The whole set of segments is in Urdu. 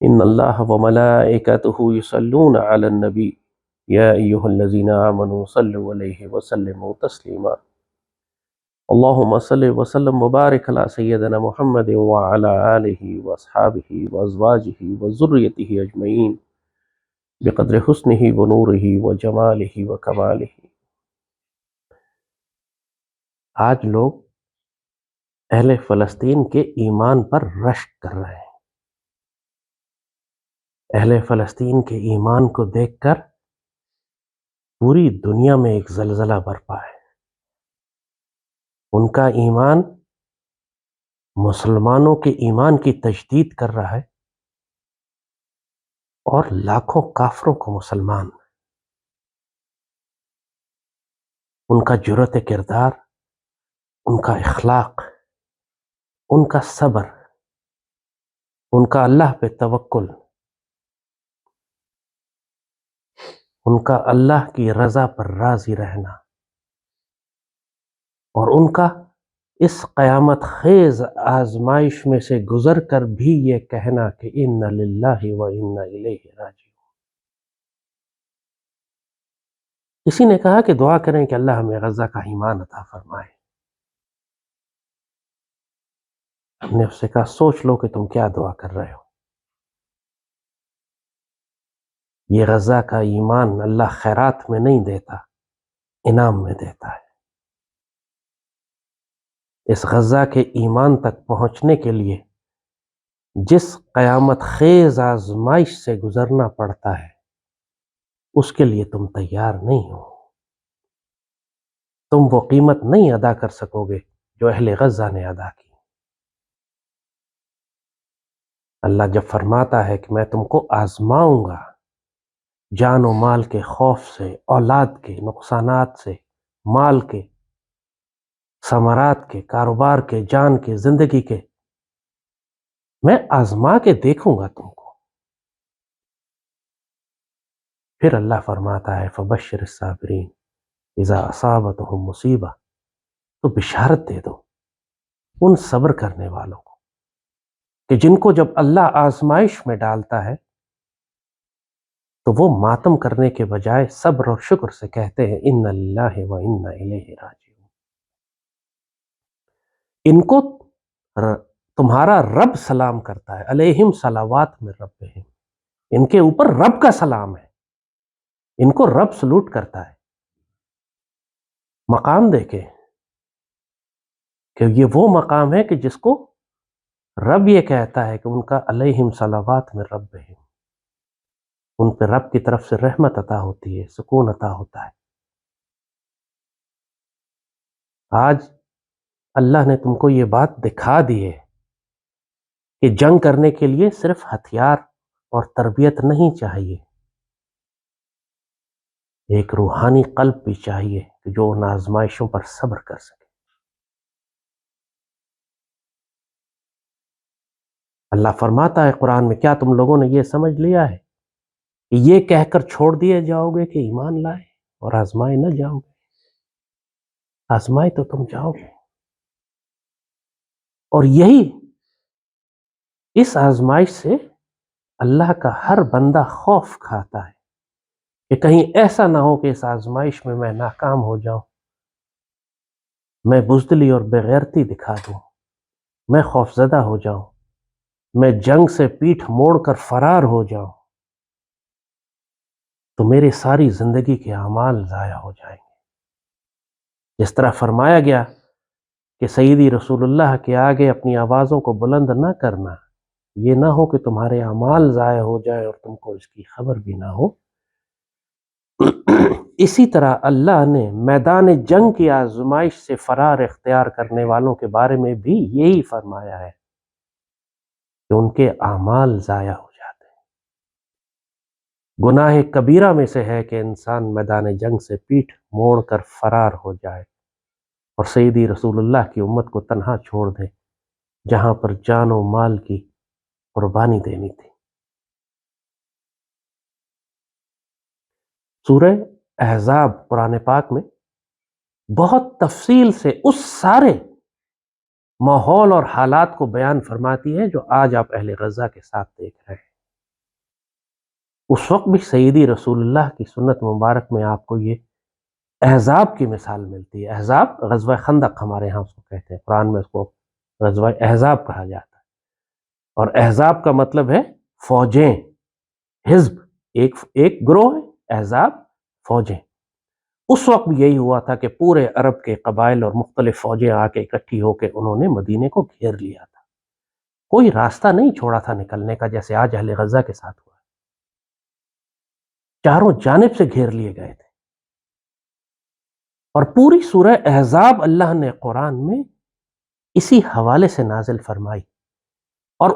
ان اللہ وملائکتہ یصلون علی النبی یا ایہا الذین آمنوا صلوا علیہ وسلموا تسلیما اللہم صل وسلم وبارک علی سیدنا محمد وعلی آلہ واصحابہ وازواجہ وذریتہ اجمعین بقدر حسنہ ونورہ وجمالہ وکمالہ۔ آج لوگ اہل فلسطین کے ایمان پر رشک کر رہے ہیں۔ اہل فلسطین کے ایمان کو دیکھ کر پوری دنیا میں ایک زلزلہ برپا ہے۔ ان کا ایمان مسلمانوں کے ایمان کی تجدید کر رہا ہے اور لاکھوں کافروں کو مسلمان۔ ان کا جرأت کردار، ان کا اخلاق، ان کا صبر، ان کا اللہ پہ توکل، ان کا اللہ کی رضا پر راضی رہنا، اور ان کا اس قیامت خیز آزمائش میں سے گزر کر بھی یہ کہنا کہ ان للہ و انا الیہ راجعون۔ کسی نے کہا کہ دعا کریں کہ اللہ ہمیں غزہ کا ایمان عطا فرمائے۔ ہم نے اس سے کہا سوچ لو کہ تم کیا دعا کر رہے ہو۔ یہ غزہ کا ایمان اللہ خیرات میں نہیں دیتا، انعام میں دیتا ہے۔ اس غزہ کے ایمان تک پہنچنے کے لیے جس قیامت خیز آزمائش سے گزرنا پڑتا ہے اس کے لیے تم تیار نہیں ہو۔ تم وہ قیمت نہیں ادا کر سکو گے جو اہل غزہ نے ادا کی۔ اللہ جب فرماتا ہے کہ میں تم کو آزماؤں گا جان و مال کے خوف سے، اولاد کے نقصانات سے، مال کے، ثمرات کے، کاروبار کے، جان کے، زندگی کے، میں آزما کے دیکھوں گا تم کو۔ پھر اللہ فرماتا ہے فبشر الصابرین اذا اصابتہم مصیبہ، تو بشارت دے دو ان صبر کرنے والوں کو کہ جن کو جب اللہ آزمائش میں ڈالتا ہے تو وہ ماتم کرنے کے بجائے صبر اور شکر سے کہتے ہیں ان للہ و انا الیہ راجعون۔ ان کو تمہارا رب سلام کرتا ہے، علیہم صلوات من ربہم، ان کے اوپر رب کا سلام ہے، ان کو رب سلوٹ کرتا ہے۔ مقام دیکھیں کہ یہ وہ مقام ہے کہ جس کو رب یہ کہتا ہے کہ ان کا علیہم صلوات من ربہم، ان پہ رب کی طرف سے رحمت عطا ہوتی ہے، سکون عطا ہوتا ہے۔ آج اللہ نے تم کو یہ بات دکھا دی ہے کہ جنگ کرنے کے لیے صرف ہتھیار اور تربیت نہیں چاہیے، ایک روحانی قلب بھی چاہیے کہ جو ان آزمائشوں پر صبر کر سکے۔ اللہ فرماتا ہے قرآن میں کیا تم لوگوں نے یہ سمجھ لیا ہے کہ یہ کہہ کر چھوڑ دیے جاؤ گے کہ ایمان لائے اور آزمائے نہ جاؤ گے؟ آزمائے تو تم جاؤ گے، اور یہی اس آزمائش سے اللہ کا ہر بندہ خوف کھاتا ہے کہ کہیں ایسا نہ ہو کہ اس آزمائش میں میں ناکام ہو جاؤں، میں بزدلی اور بےغیرتی دکھا دوں، میں خوفزدہ ہو جاؤں، میں جنگ سے پیٹھ موڑ کر فرار ہو جاؤں تو میری ساری زندگی کے اعمال ضائع ہو جائیں گے۔ جس طرح فرمایا گیا کہ سیدی رسول اللہ کے آگے اپنی آوازوں کو بلند نہ کرنا، یہ نہ ہو کہ تمہارے اعمال ضائع ہو جائے اور تم کو اس کی خبر بھی نہ ہو۔ اسی طرح اللہ نے میدان جنگ کی آزمائش سے فرار اختیار کرنے والوں کے بارے میں بھی یہی فرمایا ہے کہ ان کے اعمال ضائع ہو جاتے ہیں۔ گناہ کبیرہ میں سے ہے کہ انسان میدان جنگ سے پیٹھ موڑ کر فرار ہو جائے اور سیدی رسول اللہ کی امت کو تنہا چھوڑ دے جہاں پر جان و مال کی قربانی دینی تھی۔ سورہ احزاب قرآن پاک میں بہت تفصیل سے اس سارے ماحول اور حالات کو بیان فرماتی ہے جو آج آپ اہل غزہ کے ساتھ دیکھ رہے ہیں۔ اس وقت بھی سیدی رسول اللہ کی سنت مبارک میں آپ کو یہ احزاب کی مثال ملتی ہے۔ احزاب غزوہ خندق ہمارے ہاں اس کو کہتے ہیں، قرآن میں اس کو غزوہ احزاب کہا جاتا ہے، اور احزاب کا مطلب ہے فوجیں، حزب، ایک گروہ ہے، احزاب فوجیں۔ اس وقت بھی یہی ہوا تھا کہ پورے عرب کے قبائل اور مختلف فوجیں آ کے اکٹھی ہو کے انہوں نے مدینے کو گھیر لیا تھا، کوئی راستہ نہیں چھوڑا تھا نکلنے کا، جیسے آج اہل غزہ کے ساتھ ہوا، چاروں جانب سے گھیر لیے گئے تھے۔ اور پوری سورہ احزاب اللہ نے قرآن میں اسی حوالے سے نازل فرمائی، اور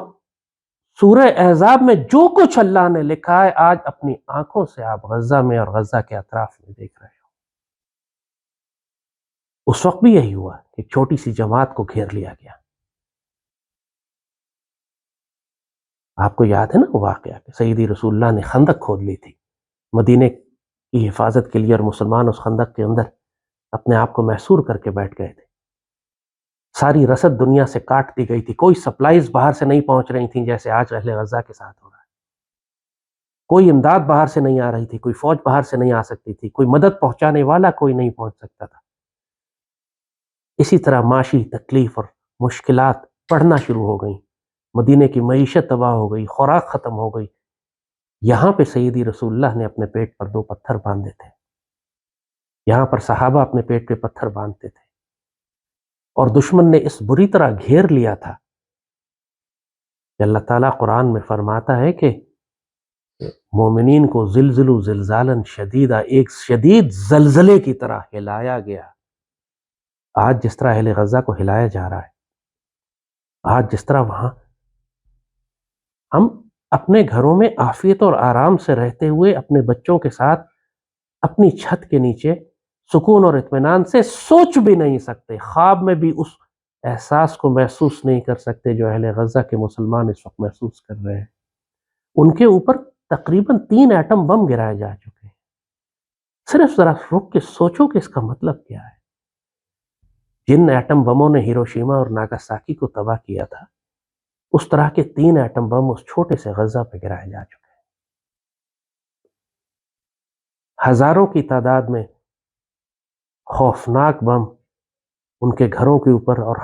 سورہ احزاب میں جو کچھ اللہ نے لکھا ہے آج اپنی آنکھوں سے آپ غزہ میں اور غزہ کے اطراف میں دیکھ رہے ہو۔ اس وقت بھی یہی ہوا کہ چھوٹی سی جماعت کو گھیر لیا گیا۔ آپ کو یاد ہے نا وہ واقعہ کہ سیدی رسول اللہ نے خندق کھود لی تھی مدینے کی حفاظت کے لیے، اور مسلمان اس خندق کے اندر اپنے آپ کو محصور کر کے بیٹھ گئے تھے۔ ساری رسد دنیا سے کاٹ دی گئی تھی، کوئی سپلائیز باہر سے نہیں پہنچ رہی تھیں جیسے آج اہل غزہ کے ساتھ ہو رہا ہے، کوئی امداد باہر سے نہیں آ رہی تھی، کوئی فوج باہر سے نہیں آ سکتی تھی، کوئی مدد پہنچانے والا کوئی نہیں پہنچ سکتا تھا۔ اسی طرح معاشی تکلیف اور مشکلات بڑھنا شروع ہو گئیں، مدینے کی معیشت تباہ ہو گئی، خوراک ختم ہو گئی۔ یہاں پہ سیدی رسول اللہ نے اپنے پیٹ پر 2 پتھر باندھے تھے، یہاں پر صحابہ اپنے پیٹ پہ پتھر باندھتے تھے، اور دشمن نے اس بری طرح گھیر لیا تھا کہ اللہ تعالیٰ قرآن میں فرماتا ہے کہ مومنین کو زلزلوا زلزالا شدیدا، ایک شدید زلزلے کی طرح ہلایا گیا۔ آج جس طرح اہل غزہ کو ہلایا جا رہا ہے، آج جس طرح وہاں ہم اپنے گھروں میں عافیت اور آرام سے رہتے ہوئے اپنے بچوں کے ساتھ اپنی چھت کے نیچے سکون اور اطمینان سے سوچ بھی نہیں سکتے، خواب میں بھی اس احساس کو محسوس نہیں کر سکتے جو اہل غزہ کے مسلمان اس وقت محسوس کر رہے ہیں۔ ان کے اوپر تقریباً 3 ایٹم بم گرائے جا چکے ہیں۔ صرف ذرا رک کے سوچو کہ اس کا مطلب کیا ہے۔ جن ایٹم بموں نے ہیروشیما اور ناگاساکی کو تباہ کیا تھا، اس طرح کے 3 ایٹم بم اس چھوٹے سے غزہ پہ گرائے جا چکے ہیں۔ ہزاروں کی تعداد میں خوفناک بم ان کے گھروں کے اوپر، اور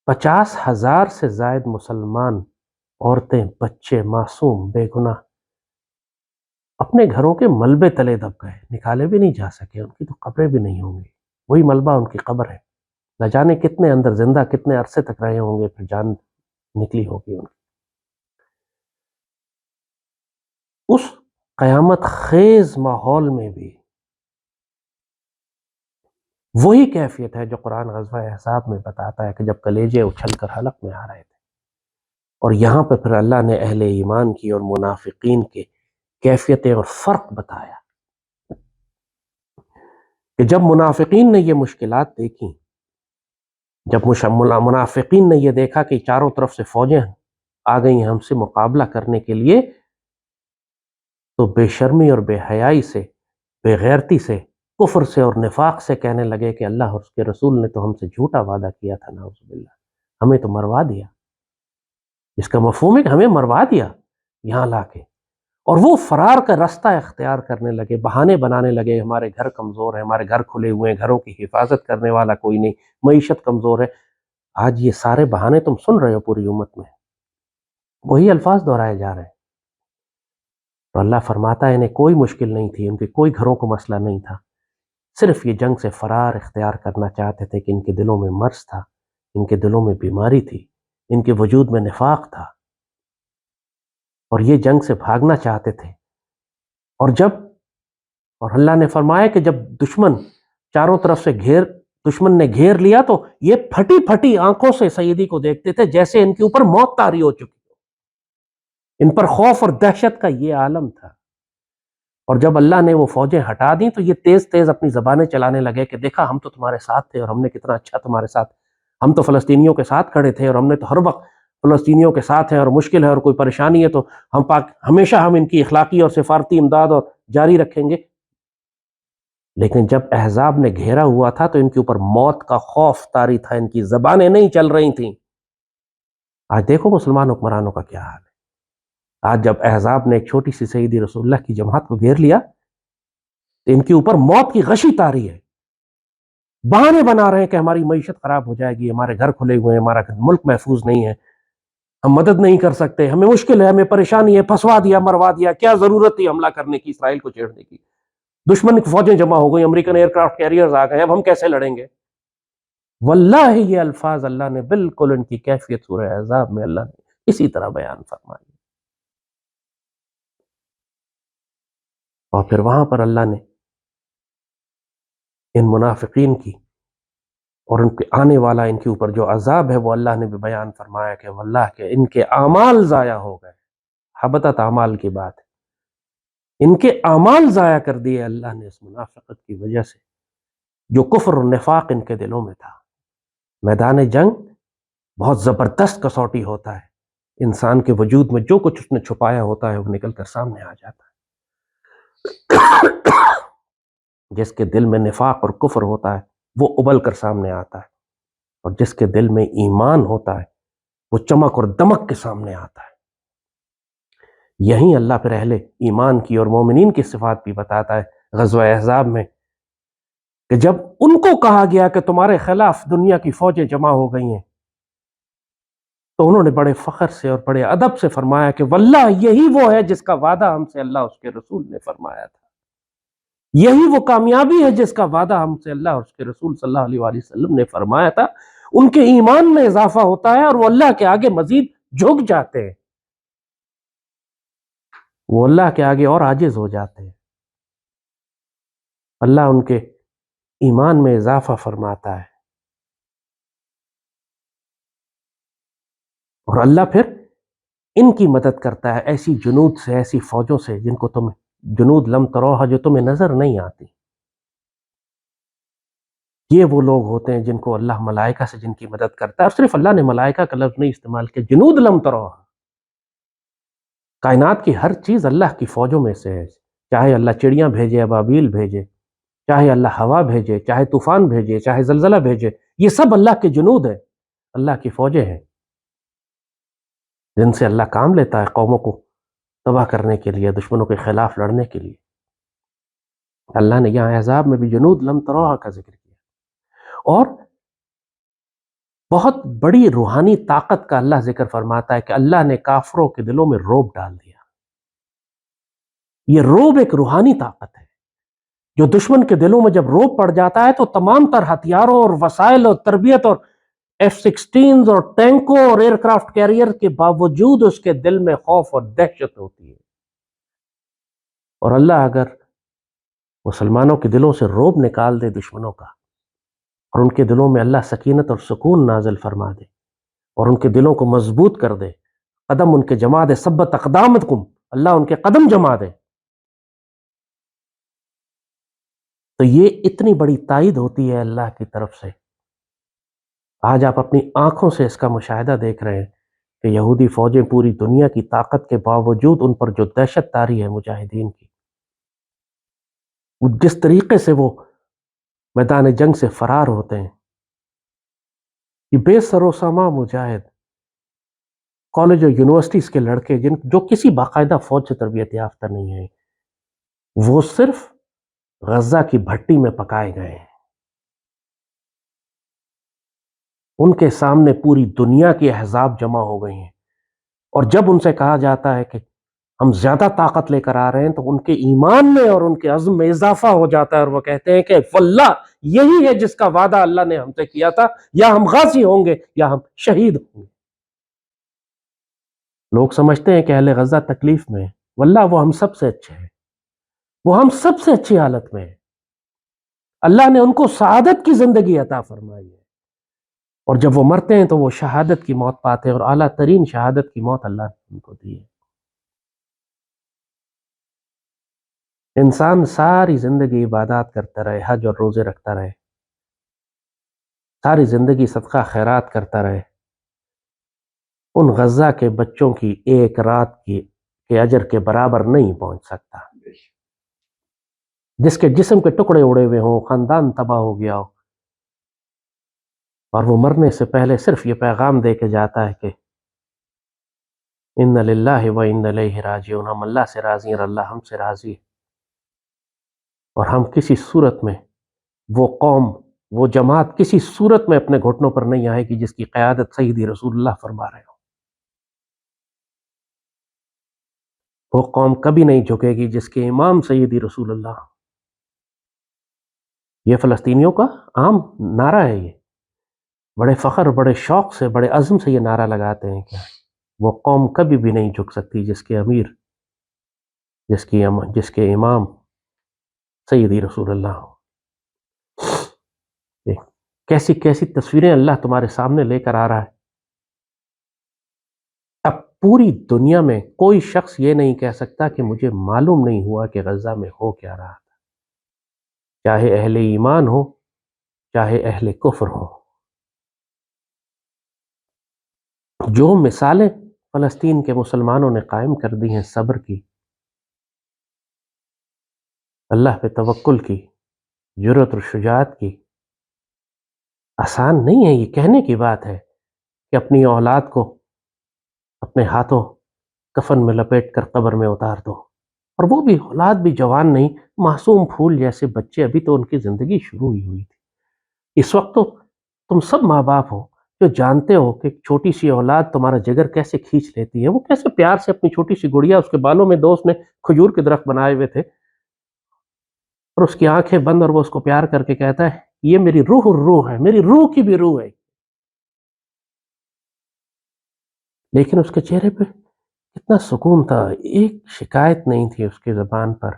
50,000 سے زائد مسلمان عورتیں، بچے، معصوم، بے گناہ اپنے گھروں کے ملبے تلے دب گئے، نکالے بھی نہیں جا سکے، ان کی تو قبریں بھی نہیں ہوں گی، وہی ملبہ ان کی قبر ہے، نہ جانے کتنے اندر زندہ کتنے عرصے تک رہے ہوں گے، پھر جان نکلی ہوگی ان کی۔ اس قیامت خیز ماحول میں بھی وہی کیفیت ہے جو قرآن غزوہ احزاب میں بتاتا ہے کہ جب کلیجے اچھل کر حلق میں آ رہے تھے، اور یہاں پہ پھر اللہ نے اہل ایمان کی اور منافقین کے کیفیتیں اور فرق بتایا کہ جب منافقین نے یہ مشکلات دیکھی، جب منافقین نے یہ دیکھا کہ چاروں طرف سے فوجیں آ گئی ہیں ہم سے مقابلہ کرنے کے لیے، تو بے شرمی اور بے حیائی سے، بے غیرتی سے، کفر سے اور نفاق سے کہنے لگے کہ اللہ اور اس کے رسول نے تو ہم سے جھوٹا وعدہ کیا تھا، نعوذ باللہ، ہمیں تو مروا دیا۔ اس کا مفہوم ہے کہ ہمیں مروا دیا یہاں لا کے، اور وہ فرار کا راستہ اختیار کرنے لگے، بہانے بنانے لگے، ہمارے گھر کمزور ہیں، ہمارے گھر کھلے ہوئے ہیں، گھروں کی حفاظت کرنے والا کوئی نہیں، معیشت کمزور ہے۔ آج یہ سارے بہانے تم سن رہے ہو پوری امت میں، وہی الفاظ دہرائے جا رہے ہیں۔ تو اللہ فرماتا ہے انہیں کوئی مشکل نہیں تھی، ان کے کوئی گھروں کو مسئلہ نہیں تھا، صرف یہ جنگ سے فرار اختیار کرنا چاہتے تھے کہ ان کے دلوں میں مرض تھا، ان کے دلوں میں بیماری تھی، ان کے وجود میں نفاق تھا، اور یہ جنگ سے بھاگنا چاہتے تھے۔ اور اللہ نے فرمایا کہ جب دشمن چاروں طرف سے دشمن نے گھیر لیا تو یہ پھٹی پھٹی آنکھوں سے سیدی کو دیکھتے تھے جیسے ان کے اوپر موت طاری ہو چکی، ان پر خوف اور دہشت کا یہ عالم تھا۔ اور جب اللہ نے وہ فوجیں ہٹا دیں تو یہ تیز تیز اپنی زبانیں چلانے لگے کہ دیکھا ہم تو تمہارے ساتھ تھے، اور ہم نے کتنا اچھا تمہارے ساتھ، ہم تو فلسطینیوں کے ساتھ کھڑے تھے، اور ہم نے تو ہر وقت فلسطینیوں کے ساتھ ہیں، اور مشکل ہے اور کوئی پریشانی ہے تو ہمیشہ ہم ان کی اخلاقی اور سفارتی امداد اور جاری رکھیں گے۔ لیکن جب احزاب نے گھیرا ہوا تھا تو ان کے اوپر موت کا خوف طاری تھا، ان کی زبانیں نہیں چل رہی تھیں۔ آج دیکھو مسلمان حکمرانوں کا کیا حال ہے، آج جب احزاب نے ایک چھوٹی سی سیدی رسول اللہ کی جماعت کو گھیر لیا تو ان کے اوپر موت کی غشی طاری ہے، بہانے بنا رہے ہیں کہ ہماری معیشت خراب ہو جائے گی، ہمارے گھر کھلے ہوئے ہیں، ہمارا ملک محفوظ نہیں ہے، ہم مدد نہیں کر سکتے، ہمیں مشکل ہے، ہمیں پریشانی ہے، پھنسوا دیا، مروا دیا، کیا ضرورت تھی حملہ کرنے کی، اسرائیل کو چھیڑنے کی، دشمن کی فوجیں جمع ہو گئی، امریکن ایئر کرافٹ کیریئرز آ گئے، اب ہم کیسے لڑیں گے؟ واللہ یہ الفاظ اللہ نے بالکل ان کی کیفیت سورہ احزاب میں اللہ نے اسی طرح بیان فرمائی، اور پھر وہاں پر اللہ نے ان منافقین کی اور ان کے آنے والا ان کے اوپر جو عذاب ہے وہ اللہ نے بھی بیان فرمایا کہ واللہ کہ ان کے اعمال ضائع ہو گئے، حبطت اعمال کی بات ہے، ان کے اعمال ضائع کر دیے اللہ نے اس منافقت کی وجہ سے جو کفر اور نفاق ان کے دلوں میں تھا۔ میدان جنگ بہت زبردست کسوٹی ہوتا ہے، انسان کے وجود میں جو کچھ اس نے چھپایا ہوتا ہے وہ نکل کر سامنے آ جاتا ہے۔ جس کے دل میں نفاق اور کفر ہوتا ہے وہ ابل کر سامنے آتا ہے، اور جس کے دل میں ایمان ہوتا ہے وہ چمک اور دمک کے سامنے آتا ہے۔ یہیں اللہ پھر اہل ایمان کی اور مومنین کی صفات بھی بتاتا ہے غزوہ احزاب میں، کہ جب ان کو کہا گیا کہ تمہارے خلاف دنیا کی فوجیں جمع ہو گئی ہیں تو انہوں نے بڑے فخر سے اور بڑے ادب سے فرمایا کہ واللہ یہی وہ ہے جس کا وعدہ ہم سے اللہ اس کے رسول نے فرمایا تھا، یہی وہ کامیابی ہے جس کا وعدہ ہم سے اللہ اور اس کے رسول صلی اللہ علیہ وآلہ وسلم نے فرمایا تھا۔ ان کے ایمان میں اضافہ ہوتا ہے اور وہ اللہ کے آگے مزید جھک جاتے ہیں، وہ اللہ کے آگے اور عاجز ہو جاتے ہیں، اللہ ان کے ایمان میں اضافہ فرماتا ہے، اور اللہ پھر ان کی مدد کرتا ہے ایسی جنود سے، ایسی فوجوں سے جن کو تم جنود لم تروہا، جو تمہیں نظر نہیں آتی۔ یہ وہ لوگ ہوتے ہیں جن کو اللہ ملائکہ سے جن کی مدد کرتا ہے، اور صرف اللہ نے ملائکہ کا لفظ نہیں استعمال کیا، جنود لم تروہا، کائنات کی ہر چیز اللہ کی فوجوں میں سے ہے، چاہے اللہ چڑیاں بھیجے، ابابیل بھیجے، چاہے اللہ ہوا بھیجے، چاہے طوفان بھیجے، چاہے زلزلہ بھیجے، یہ سب اللہ کے جنود ہیں، اللہ کی فوجیں ہیں جن سے اللہ کام لیتا ہے قوموں کو تباہ کرنے کے لیے، دشمنوں کے خلاف لڑنے کے لیے۔ اللہ نے یہاں احزاب میں بھی جنود لم تروہا کا ذکر کیا، اور بہت بڑی روحانی طاقت کا اللہ ذکر فرماتا ہے کہ اللہ نے کافروں کے دلوں میں رعب ڈال دیا۔ یہ رعب ایک روحانی طاقت ہے، جو دشمن کے دلوں میں جب رعب پڑ جاتا ہے تو تمام تر ہتھیاروں اور وسائل اور تربیت اور F-16 اور ٹینکوں اور ایئر کرافٹ کیریئر کے باوجود اس کے دل میں خوف اور دہشت ہوتی ہے، اور اللہ اگر مسلمانوں کے دلوں سے رعب نکال دے دشمنوں کا، اور ان کے دلوں میں اللہ سکینت اور سکون نازل فرما دے اور ان کے دلوں کو مضبوط کر دے، قدم ان کے جما دے، ثبت اقدامکم، اللہ ان کے قدم جما دے، تو یہ اتنی بڑی تائید ہوتی ہے اللہ کی طرف سے۔ آج آپ اپنی آنکھوں سے اس کا مشاہدہ دیکھ رہے ہیں کہ یہودی فوجیں پوری دنیا کی طاقت کے باوجود ان پر جو دہشت طاری ہے مجاہدین کی، جس طریقے سے وہ میدان جنگ سے فرار ہوتے ہیں، یہ بے سر و ساما مجاہد کالج اور یونیورسٹیز کے لڑکے جو کسی باقاعدہ فوج سے تربیت یافتہ نہیں ہیں، وہ صرف غزہ کی بھٹی میں پکائے گئے ہیں، ان کے سامنے پوری دنیا کی احزاب جمع ہو گئی ہیں، اور جب ان سے کہا جاتا ہے کہ ہم زیادہ طاقت لے کر آ رہے ہیں تو ان کے ایمان میں اور ان کے عزم میں اضافہ ہو جاتا ہے، اور وہ کہتے ہیں کہ واللہ یہی ہے جس کا وعدہ اللہ نے ہم سے کیا تھا، یا ہم غازی ہوں گے یا ہم شہید ہوں گے۔ لوگ سمجھتے ہیں کہ اہل غزہ تکلیف میں ہیں، واللہ وہ ہم سب سے اچھے ہیں، وہ ہم سب سے اچھی حالت میں ہیں، اللہ نے ان کو سعادت کی زندگی عطا فرمائی ہے، اور جب وہ مرتے ہیں تو وہ شہادت کی موت پاتے ہیں، اور اعلیٰ ترین شہادت کی موت اللہ نے ان کو دی ہے۔ انسان ساری زندگی عبادات کرتا رہے، حج اور روزے رکھتا رہے، ساری زندگی صدقہ خیرات کرتا رہے، ان غزہ کے بچوں کی ایک رات کے اجر کے برابر نہیں پہنچ سکتا، جس کے جسم کے ٹکڑے اڑے ہوئے ہوں، خاندان تباہ ہو گیا ہو، اور وہ مرنے سے پہلے صرف یہ پیغام دے کے جاتا ہے کہ ان للہ و ان الیہ راجعون، ہم اللہ سے راضی ہیں اور اللہ ہم سے راضی ہے، اور ہم کسی صورت میں وہ قوم، وہ جماعت کسی صورت میں اپنے گھٹنوں پر نہیں آئے گی جس کی قیادت سیدی رسول اللہ فرما رہے ہو۔ وہ قوم کبھی نہیں جھکے گی جس کے امام سیدی رسول اللہ۔ یہ فلسطینیوں کا عام نعرہ ہے، یہ بڑے فخر، بڑے شوق سے، بڑے عزم سے یہ نعرہ لگاتے ہیں کہ وہ قوم کبھی بھی نہیں جھک سکتی جس کے امیر، جس کے امام سیدی رسول اللہ ہو۔ دیکھ کیسی کیسی تصویریں اللہ تمہارے سامنے لے کر آ رہا ہے۔ اب پوری دنیا میں کوئی شخص یہ نہیں کہہ سکتا کہ مجھے معلوم نہیں ہوا کہ غزہ میں ہو کیا رہا تھا، چاہے اہل ایمان ہو، چاہے اہل کفر ہو۔ جو مثالیں فلسطین کے مسلمانوں نے قائم کر دی ہیں صبر کی، اللہ پہ توکل کی، جرأت اور شجاعت کی، آسان نہیں ہے۔ یہ کہنے کی بات ہے کہ اپنی اولاد کو اپنے ہاتھوں کفن میں لپیٹ کر قبر میں اتار دو، اور وہ بھی اولاد بھی جوان نہیں، معصوم پھول جیسے بچے، ابھی تو ان کی زندگی شروع ہی ہوئی تھی۔ اس وقت تو تم سب ماں باپ ہو جو جانتے ہو کہ چھوٹی سی اولاد تمہارا جگر کیسے کھینچ لیتی ہے، وہ کیسے پیار سے اپنی چھوٹی سی گڑیا، اس کے بالوں میں دوست نے کھجور کے درخت بنائے ہوئے تھے، اور اس کی آنکھیں بند، اور وہ اس کو پیار کر کے کہتا ہے یہ میری روح ہے، میری روح کی بھی روح ہے۔ لیکن اس کے چہرے پہ کتنا سکون تھا، ایک شکایت نہیں تھی اس کی زبان پر،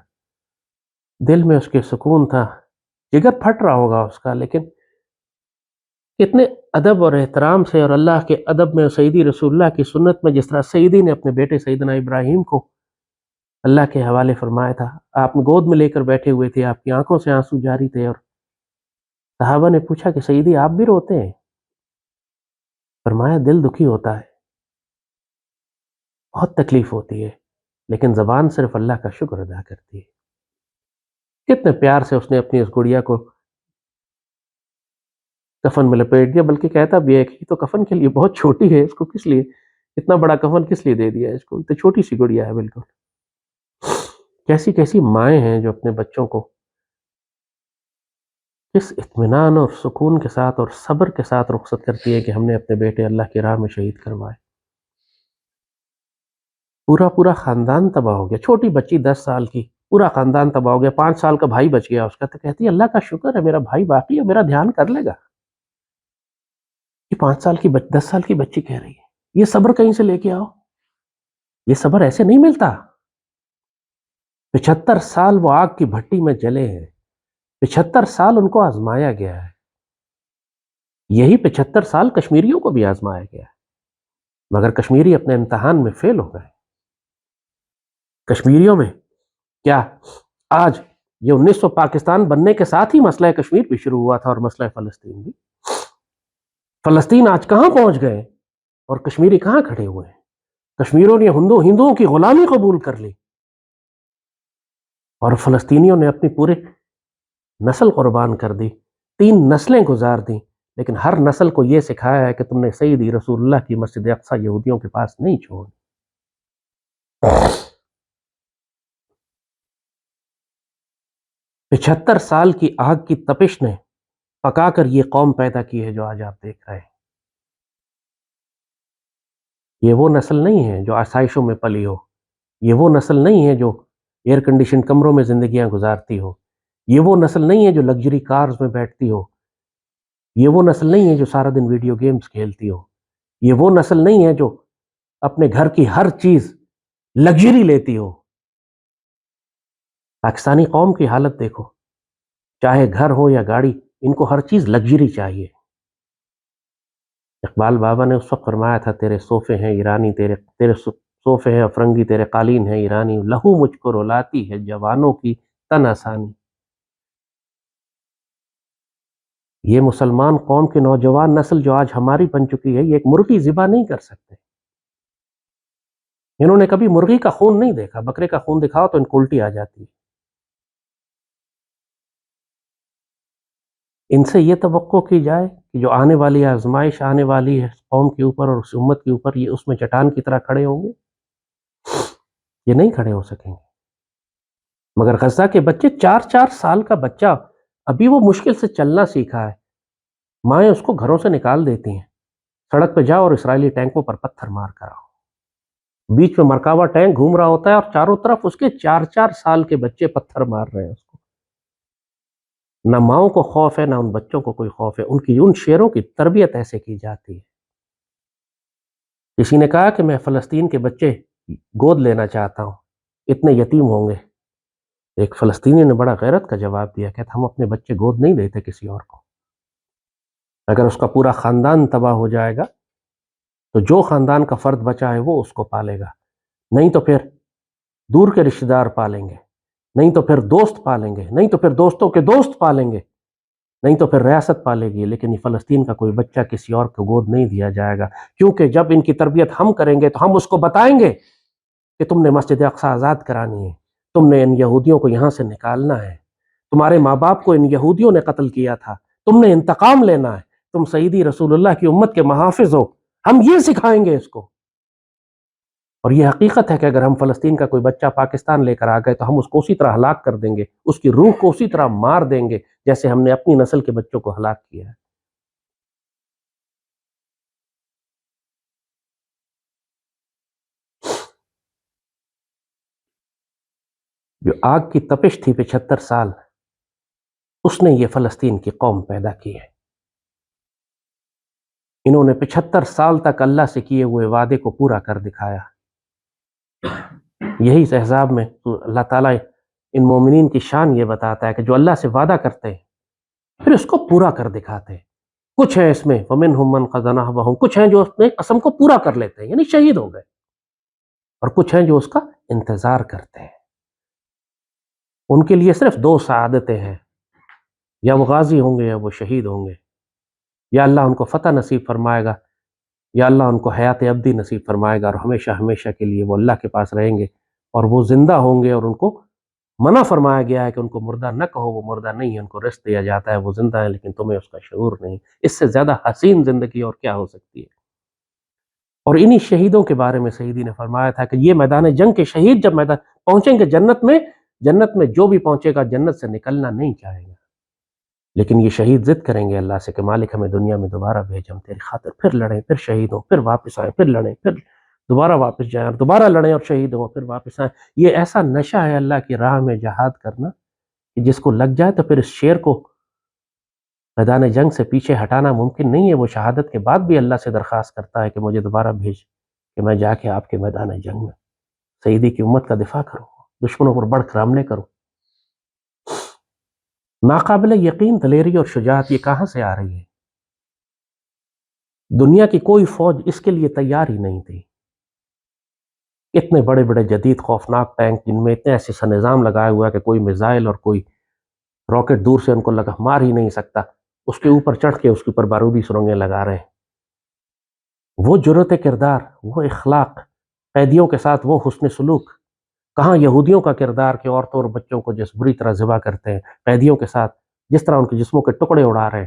دل میں اس کے سکون تھا، جگر پھٹ رہا ہوگا اس کا، لیکن کتنے ادب اور احترام سے، اور اللہ کے ادب میں، سیدی رسول اللہ کی سنت میں، جس طرح سیدی نے اپنے بیٹے سیدنا ابراہیم کو اللہ کے حوالے فرمایا تھا، آپ گود میں لے کر بیٹھے ہوئے تھے، آپ کی آنکھوں سے آنسو جاری تھے، اور صحابہ نے پوچھا کہ سیدی آپ بھی روتے ہیں؟ فرمایا دل دکھی ہوتا ہے، بہت تکلیف ہوتی ہے، لیکن زبان صرف اللہ کا شکر ادا کرتی ہے۔ کتنے پیار سے اس نے اپنی اس گڑیا کو کفن میں لپیٹ دیا، بلکہ کہتا بھی ہے کہ یہ تو کفن کے لیے بہت چھوٹی ہے، اس کو کس لیے اتنا بڑا کفن کس لیے دے دیا ہے اس کو، تو چھوٹی سی گڑیا ہے بالکل۔ کیسی کیسی مائیں ہیں جو اپنے بچوں کو کس اطمینان اور سکون کے ساتھ اور صبر کے ساتھ رخصت کرتی ہے کہ ہم نے اپنے بیٹے اللہ کی راہ میں شہید کروائے۔ پورا خاندان تباہ ہو گیا، چھوٹی بچی 10 سال کی، پورا خاندان تباہ ہو گیا، 5 سال کا بھائی بچ گیا اس کا، تو کہتی ہے اللہ کا شکر ہے میرا بھائی باقی ہے، میرا دھیان کر لے گا۔ یہ 5 سال کی 10 سال کی بچی کہہ رہی ہے یہ صبر کہیں سے لے کے آؤ، یہ صبر ایسے نہیں ملتا۔ 75 سال وہ آگ کی بھٹی میں جلے ہیں، 75 سال ان کو آزمایا گیا ہے، یہی 75 سال کشمیریوں کو بھی آزمایا گیا ہے، مگر کشمیری اپنے امتحان میں فیل ہو گئے۔ کشمیریوں میں کیا آج یہ 1900 پاکستان بننے کے ساتھ ہی مسئلہ کشمیر بھی شروع ہوا تھا، اور مسئلہ فلسطین بھی۔ فلسطین آج کہاں پہنچ گئے اور کشمیری کہاں کھڑے ہوئے ہیں؟ کشمیریوں نے ہندوؤں کی غلامی قبول کر لی، اور فلسطینیوں نے اپنی پورے نسل قربان کر دی، 3 نسلیں گزار دیں، لیکن ہر نسل کو یہ سکھایا ہے کہ تم نے سیدی رسول اللہ کی مسجد اقصی یہودیوں کے پاس نہیں چھوڑ۔ 75 سال کی آگ کی تپش نے پکا کر یہ قوم پیدا کی ہے جو آج آپ دیکھ رہے ہیں۔ یہ وہ نسل نہیں ہے جو آسائشوں میں پلی ہو، یہ وہ نسل نہیں ہے جو ایئر کنڈیشن کمروں میں زندگیاں گزارتی ہو، یہ وہ نسل نہیں ہے جو لگژری کارز میں بیٹھتی ہو، یہ وہ نسل نہیں ہے جو سارا دن ویڈیو گیمز کھیلتی ہو، یہ وہ نسل نہیں ہے جو اپنے گھر کی ہر چیز لگژری لیتی ہو۔ پاکستانی قوم کی حالت دیکھو، چاہے گھر ہو یا گاڑی، ان کو ہر چیز لگژری چاہیے۔ اقبال بابا نے اس وقت فرمایا تھا تیرے صوفے ہیں ایرانی، تیرے صوفے ہیں افرنگی، تیرے قالین ہیں ایرانی، لہو مجھ کو رلاتی ہے جوانوں کی تن آسانی۔ یہ مسلمان قوم کے نوجوان نسل جو آج ہماری بن چکی ہے، یہ ایک مرغی ذبح نہیں کر سکتے۔ انہوں نے کبھی مرغی کا خون نہیں دیکھا، بکرے کا خون دکھاؤ تو ان کو الٹی آ جاتی ہے۔ ان سے یہ توقع کی جائے کہ جو آنے والی آزمائش آنے والی ہے قوم کے اوپر اور اس امت کے اوپر، یہ اس میں چٹان کی طرح کھڑے ہوں گے؟ یہ نہیں کھڑے ہو سکیں گے۔ مگر غزہ کے بچے 4 4 سال کا بچہ ابھی وہ مشکل سے چلنا سیکھا ہے، مائیں اس کو گھروں سے نکال دیتی ہیں، سڑک پہ جاؤ اور اسرائیلی ٹینکوں پر پتھر مار کر آؤ، بیچ میں مرکاوا ٹینک گھوم رہا ہوتا ہے اور چاروں طرف اس کے 4 4 سال کے بچے پتھر مار رہے ہیں اس کو۔ نہ ماؤں کو خوف ہے، نہ ان بچوں کو کوئی خوف ہے، ان شیروں کی تربیت ایسے کی جاتی ہے۔ کسی نے کہا کہ میں فلسطین کے بچے گود لینا چاہتا ہوں، اتنے یتیم ہوں گے۔ ایک فلسطینی نے بڑا غیرت کا جواب دیا، کہتا ہم اپنے بچے گود نہیں دیتے کسی اور کو، اگر اس کا پورا خاندان تباہ ہو جائے گا تو جو خاندان کا فرد بچا ہے وہ اس کو پالے گا، نہیں تو پھر دور کے رشتہ دار پالیں گے، نہیں تو پھر دوست پالیں گے، نہیں تو پھر دوستوں کے دوست پالیں گے، نہیں تو پھر ریاست پالے گی، لیکن یہ فلسطین کا کوئی بچہ کسی اور کو گود نہیں دیا جائے گا، کیونکہ جب ان کی تربیت ہم کریں گے تو ہم اس کو بتائیں گے کہ تم نے مسجد اقصی آزاد کرانی ہے، تم نے ان یہودیوں کو یہاں سے نکالنا ہے، تمہارے ماں باپ کو ان یہودیوں نے قتل کیا تھا، تم نے انتقام لینا ہے، تم سیدی رسول اللہ کی امت کے محافظ ہو، ہم یہ سکھائیں گے اس کو۔ اور یہ حقیقت ہے کہ اگر ہم فلسطین کا کوئی بچہ پاکستان لے کر آ گئے تو ہم اس کو اسی طرح ہلاک کر دیں گے، اس کی روح کو اسی طرح مار دیں گے جیسے ہم نے اپنی نسل کے بچوں کو ہلاک کیا ہے۔ جو آگ کی تپش تھی 75 سال، اس نے یہ فلسطین کی قوم پیدا کی ہے۔ انہوں نے 75 سال تک اللہ سے کیے ہوئے وعدے کو پورا کر دکھایا۔ یہی اس احزاب میں اللہ تعالیٰ ان مومنین کی شان یہ بتاتا ہے کہ جو اللہ سے وعدہ کرتے ہیں پھر اس کو پورا کر دکھاتے ہیں۔ کچھ ہیں اس میں وَمِنْهُمْ مَنْ قَضَى نَحْبَهُ، کچھ ہیں جو اپنے قسم کو پورا کر لیتے ہیں یعنی شہید ہو گئے، اور کچھ ہیں جو اس کا انتظار کرتے ہیں۔ ان کے لیے صرف 2 سعادتیں ہیں، یا وہ غازی ہوں گے یا وہ شہید ہوں گے، یا اللہ ان کو فتح نصیب فرمائے گا یا اللہ ان کو حیات ابدی نصیب فرمائے گا، اور ہمیشہ ہمیشہ کے لیے وہ اللہ کے پاس رہیں گے، اور وہ زندہ ہوں گے، اور ان کو منع فرمایا گیا ہے کہ ان کو مردہ نہ کہو، وہ مردہ نہیں ہے، ان کو رزق دیا جاتا ہے، وہ زندہ ہیں لیکن تمہیں اس کا شعور نہیں۔ اس سے زیادہ حسین زندگی اور کیا ہو سکتی ہے؟ اور انہی شہیدوں کے بارے میں سیدی نے فرمایا تھا کہ یہ میدان جنگ کے شہید جب میدان پہنچیں گے جنت میں جو بھی پہنچے گا جنت سے نکلنا نہیں چاہے گا، لیکن یہ شہید ضد کریں گے اللہ سے کہ مالک ہمیں دنیا میں دوبارہ بھیج، ہم تیری خاطر پھر لڑیں، پھر شہید ہوں، پھر واپس آئیں، پھر لڑیں، پھر دوبارہ واپس جائیں، اور دوبارہ لڑیں اور شہید ہوں، پھر واپس آئیں۔ یہ ایسا نشہ ہے اللہ کی راہ میں جہاد کرنا کہ جس کو لگ جائے تو پھر اس شیر کو میدان جنگ سے پیچھے ہٹانا ممکن نہیں ہے۔ وہ شہادت کے بعد بھی اللہ سے درخواست کرتا ہے کہ مجھے دوبارہ بھیج کہ میں جا کے آپ کے میدان جنگ میں سیدی کی امت کا دفاع کروں، دشمنوں پر بڑھ کر حملے کروں۔ ناقابل یقین دلیری اور شجاعت یہ کہاں سے آ رہی ہے؟ دنیا کی کوئی فوج اس کے لیے تیار ہی نہیں تھی۔ اتنے بڑے بڑے جدید خوفناک ٹینک جن میں اتنے ایسے نظام لگایا ہوا ہے کہ کوئی میزائل اور کوئی راکٹ دور سے ان کو لگا مار ہی نہیں سکتا، اس کے اوپر چڑھ کے اس کے اوپر بارودی سرنگیں لگا رہے ہیں۔ وہ جرأت کردار، وہ اخلاق، قیدیوں کے ساتھ وہ حسن سلوک، کہاں یہودیوں کا کردار کہ عورتوں اور بچوں کو جس بری طرح ذبح کرتے ہیں، قیدیوں کے ساتھ جس طرح ان کے جسموں کے ٹکڑے اڑا رہے ہیں،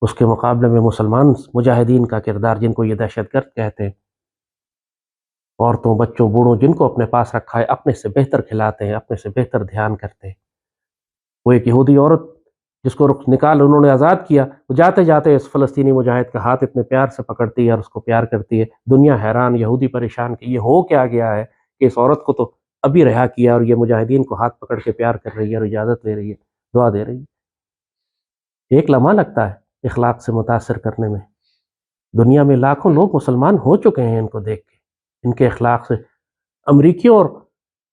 اس کے مقابلے میں مسلمان مجاہدین کا کردار جن کو یہ دہشت گرد کہتے ہیں، عورتوں بچوں بوڑھوں جن کو اپنے پاس رکھا ہے، اپنے سے بہتر کھلاتے ہیں، اپنے سے بہتر دھیان کرتے ہیں۔ وہ ایک یہودی عورت جس کو انہوں نے آزاد کیا، وہ جاتے جاتے اس فلسطینی مجاہد کا ہاتھ اتنے پیار سے پکڑتی ہے اور اس کو پیار کرتی ہے۔ دنیا حیران، یہودی پریشان کہ یہ ہو کیا گیا ہے کہ اس عورت کو تو ابھی رہا کیا اور یہ مجاہدین کو ہاتھ پکڑ کے پیار کر رہی ہے اور اجازت لے رہی ہے، دعا دے رہی ہے۔ ایک لمحہ لگتا ہے اخلاق سے متاثر کرنے میں۔ دنیا میں لاکھوں لوگ مسلمان ہو چکے ہیں ان کو دیکھ کے، ان کے اخلاق سے۔ امریکیوں اور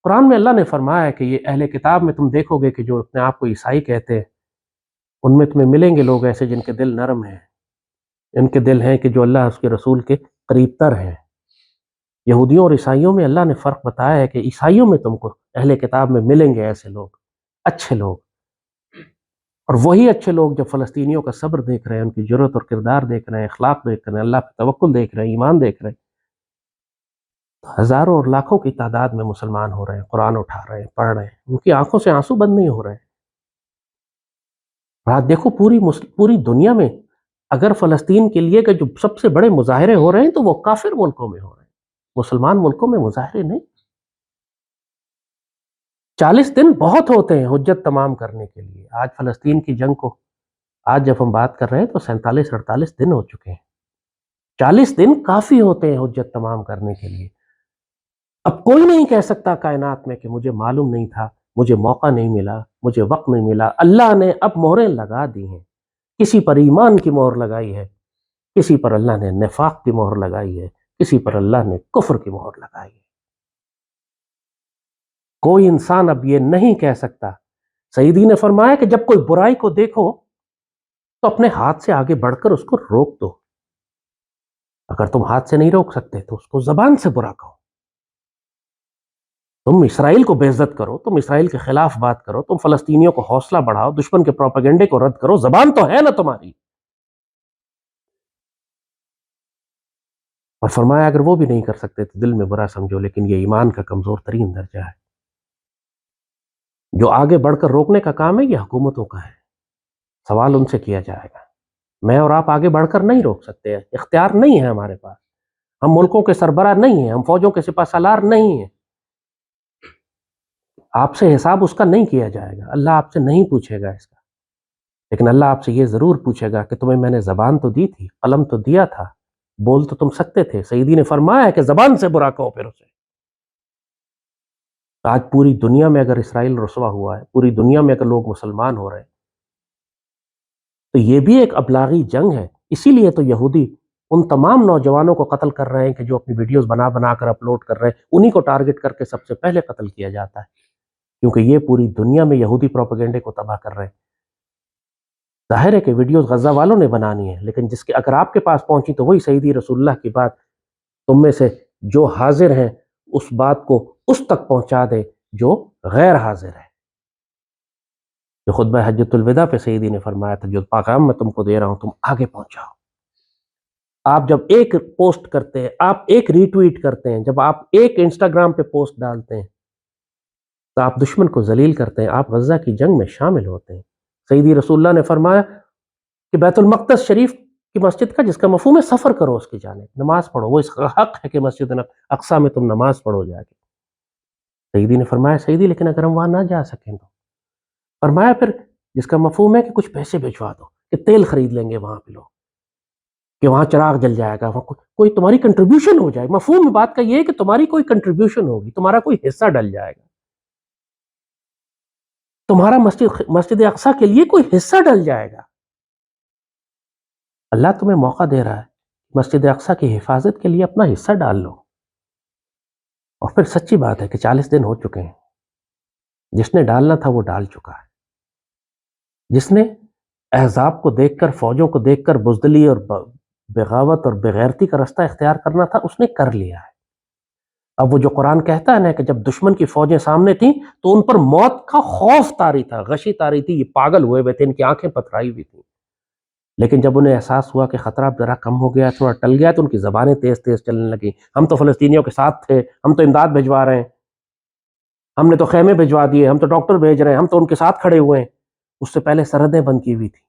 قرآن میں اللہ نے فرمایا ہے کہ یہ اہل کتاب میں تم دیکھو گے کہ جو اپنے آپ کو عیسائی کہتے ہیں، ان میں تمہیں ملیں گے لوگ ایسے جن کے دل نرم ہیں، ان کے دل ہیں کہ جو اللہ اس کے رسول کے قریب تر ہیں۔ یہودیوں اور عیسائیوں میں اللہ نے فرق بتایا ہے کہ عیسائیوں میں تم کو اہل کتاب میں ملیں گے ایسے لوگ، اچھے لوگ، اور وہی اچھے لوگ جب فلسطینیوں کا صبر دیکھ رہے ہیں، ان کی جرأت اور کردار دیکھ رہے ہیں، اخلاق دیکھ رہے ہیں، اللہ پہ توکل دیکھ رہے ہیں، ایمان دیکھ رہے ہیں، ہزاروں اور لاکھوں کی تعداد میں مسلمان ہو رہے ہیں، قرآن اٹھا رہے ہیں، پڑھ رہے ہیں، ان کی آنکھوں سے آنسو بند نہیں ہو رہے ہیں۔ رات دیکھو پوری دنیا میں اگر فلسطین کے لیے کہ جو سب سے بڑے مظاہرے ہو رہے ہیں تو وہ کافر ملکوں میں ہو رہے ہیں، مسلمان ملکوں میں مظاہرے نہیں۔ 40 دن بہت ہوتے ہیں حجت تمام کرنے کے لیے. آج فلسطین کی جنگ کو آج جب ہم بات کر رہے ہیں تو 47-48 دن ہو چکے ہیں. 40 دن کافی ہوتے ہیں حجت تمام کرنے کے لیے. اب کوئی نہیں کہہ سکتا کائنات میں کہ مجھے معلوم نہیں تھا، مجھے موقع نہیں ملا، مجھے وقت نہیں ملا. اللہ نے اب مہریں لگا دی ہیں. کسی پر ایمان کی مہر لگائی ہے، کسی پر اللہ نے نفاق کی مہر لگائی ہے، کسی پر اللہ نے کفر کی مہر لگائی ہے. کوئی انسان اب یہ نہیں کہہ سکتا. سیدی نے فرمایا کہ جب کوئی برائی کو دیکھو تو اپنے ہاتھ سے آگے بڑھ کر اس کو روک دو. اگر تم ہاتھ سے نہیں روک سکتے تو اس کو زبان سے برا کہو. تم اسرائیل کو بے عزت کرو، تم اسرائیل کے خلاف بات کرو، تم فلسطینیوں کو حوصلہ بڑھاؤ، دشمن کے پروپیگنڈے کو رد کرو. زبان تو ہے نا تمہاری. اور فرمایا اگر وہ بھی نہیں کر سکتے تو دل میں برا سمجھو، لیکن یہ ایمان کا کمزور ترین درجہ ہے. جو آگے بڑھ کر روکنے کا کام ہے یہ حکومتوں کا ہے. سوال ان سے کیا جائے گا. میں اور آپ آگے بڑھ کر نہیں روک سکتے، اختیار نہیں ہے ہمارے پاس. ہم ملکوں کے سربراہ نہیں ہیں، ہم فوجوں کے سپہ سالار نہیں ہیں. آپ سے حساب اس کا نہیں کیا جائے گا، اللہ آپ سے نہیں پوچھے گا اس کا. لیکن اللہ آپ سے یہ ضرور پوچھے گا کہ تمہیں میں نے زبان تو دی تھی، قلم تو دیا تھا، بول تو تم سکتے تھے. سیدی نے فرمایا ہے کہ زبان سے برا کہو پھر اسے. آج پوری دنیا میں اگر اسرائیل رسوا ہوا ہے، پوری دنیا میں اگر لوگ مسلمان ہو رہے ہیں، تو یہ بھی ایک ابلاغی جنگ ہے. اسی لیے تو یہودی ان تمام نوجوانوں کو قتل کر رہے ہیں کہ جو اپنی ویڈیوز بنا بنا کر اپلوڈ کر رہے ہیں. انہی کو ٹارگٹ کر کے سب سے پہلے قتل کیا جاتا ہے، کیونکہ یہ پوری دنیا میں یہودی پروپیگنڈے کو تباہ کر رہے ہیں. ظاہر ہے کہ ویڈیوز غزہ والوں نے بنانی ہے، لیکن جس کے اگر آپ کے پاس پہنچی تو وہی سیدی رسول اللہ کی بات تم میں سے جو حاضر ہیں اس بات کو اس تک پہنچا دے جو غیر حاضر ہے. جو خطبہ حجۃ الوداع پہ سیدی نے فرمایا تھا، جو پیغام میں تم کو دے رہا ہوں تم آگے پہنچاؤ. آپ جب ایک پوسٹ کرتے ہیں، آپ ایک ری ٹویٹ کرتے ہیں، جب آپ ایک انسٹاگرام پہ پوسٹ ڈالتے ہیں تو آپ دشمن کو ذلیل کرتے ہیں، آپ غزہ کی جنگ میں شامل ہوتے ہیں. سیدی رسول اللہ نے فرمایا کہ بیت المقدس شریف کی مسجد کا جس کا مفہوم ہے سفر کرو اس کی جانب، نماز پڑھو. وہ اس کا حق ہے کہ مسجد اقصیٰ میں تم نماز پڑھو جا کے. سیدی نے فرمایا سیدی لیکن اگر ہم وہاں نہ جا سکیں تو؟ فرمایا پھر جس کا مفہوم ہے کہ کچھ پیسے بھجوا دو، کہ تیل خرید لیں گے وہاں پہ لوگ، کہ وہاں چراغ جل جائے گا، وہاں کوئی تمہاری کنٹریبیوشن ہو جائے. مفہوم بات کا یہ ہے کہ تمہاری کوئی کنٹریبیوشن ہوگی، تمہارا کوئی حصہ ڈل جائے گا، تمہارا مسجد اقصیٰ کے لیے کوئی حصہ ڈل جائے گا. اللہ تمہیں موقع دے رہا ہے مسجد اقصیٰ کی حفاظت کے لیے اپنا حصہ ڈال لو. اور پھر سچی بات ہے کہ 40 دن ہو چکے ہیں. جس نے ڈالنا تھا وہ ڈال چکا ہے. جس نے احزاب کو دیکھ کر، فوجوں کو دیکھ کر بزدلی اور بغاوت اور بغیرتی کا رستہ اختیار کرنا تھا اس نے کر لیا ہے. اب وہ جو قرآن کہتا ہے نا کہ جب دشمن کی فوجیں سامنے تھیں تو ان پر موت کا خوف طاری تھا، غشی طاری تھی، یہ پاگل ہوئے ہوئے تھے، ان کی آنکھیں پتھرائی ہوئی تھیں. لیکن جب انہیں احساس ہوا کہ خطرہ ذرا کم ہو گیا، تھوڑا ٹل گیا، تو ان کی زبانیں تیز تیز چلنے لگیں. ہم تو فلسطینیوں کے ساتھ تھے، ہم تو امداد بھجوا رہے ہیں، ہم نے تو خیمے بھجوا دیے، ہم تو ڈاکٹر بھیج رہے ہیں، ہم تو ان کے ساتھ کھڑے ہوئے ہیں. اس سے پہلے سرحدیں بند کی ہوئی تھی،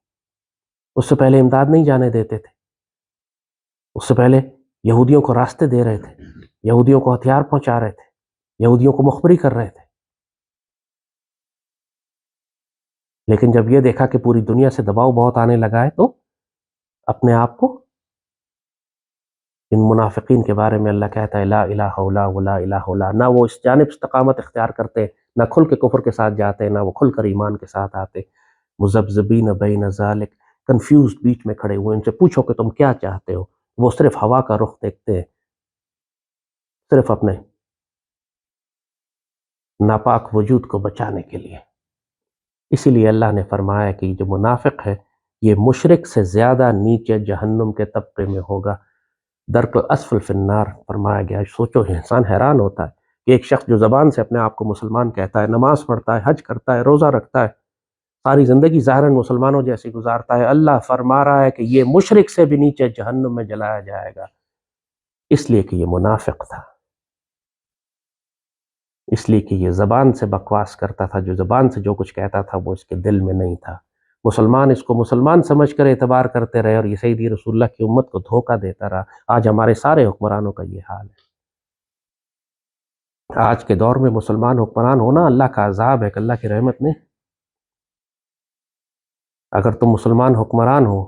اس سے پہلے امداد نہیں جانے دیتے تھے، اس سے پہلے یہودیوں کو راستے دے رہے تھے، یہودیوں کو ہتھیار پہنچا رہے تھے، یہودیوں کو مخبری کر رہے تھے. لیکن جب یہ دیکھا کہ پوری دنیا سے دباؤ بہت آنے لگا ہے تو اپنے آپ کو ان منافقین کے بارے میں اللہ کہتا ہے لا الہ الا ولا الہ الا. نہ وہ اس جانب استقامت اختیار کرتے، نہ کھل کے کفر کے ساتھ جاتے، نہ وہ کھل کر ایمان کے ساتھ آتے. مذبذبین بین ذالک، کنفیوزڈ بیچ میں کھڑے ہوئے. ان سے پوچھو کہ تم کیا چاہتے ہو، وہ صرف ہوا کا رخ دیکھتے ہیں، صرف اپنے ناپاک وجود کو بچانے کے لیے. اسی لیے اللہ نے فرمایا کہ جو منافق ہے یہ مشرک سے زیادہ نیچے جہنم کے طبقے میں ہوگا، درک الاسفل فی النار فرمایا گیا. سوچو انسان حیران ہوتا ہے کہ ایک شخص جو زبان سے اپنے آپ کو مسلمان کہتا ہے، نماز پڑھتا ہے، حج کرتا ہے، روزہ رکھتا ہے، ساری زندگی ظاہراً مسلمانوں جیسی گزارتا ہے، اللہ فرما رہا ہے کہ یہ مشرک سے بھی نیچے جہنم میں جلایا جائے گا، اس لیے کہ یہ منافق تھا، اس لیے کہ یہ زبان سے بکواس کرتا تھا. جو زبان سے جو کچھ کہتا تھا وہ اس کے دل میں نہیں تھا. مسلمان اس کو مسلمان سمجھ کر اعتبار کرتے رہے اور یہ سیدی رسول اللہ کی امت کو دھوکہ دیتا رہا. آج ہمارے سارے حکمرانوں کا یہ حال ہے. آج کے دور میں مسلمان حکمران ہونا اللہ کا عذاب ہے کہ اللہ کی رحمت نہیں۔ اگر تم مسلمان حکمران ہو،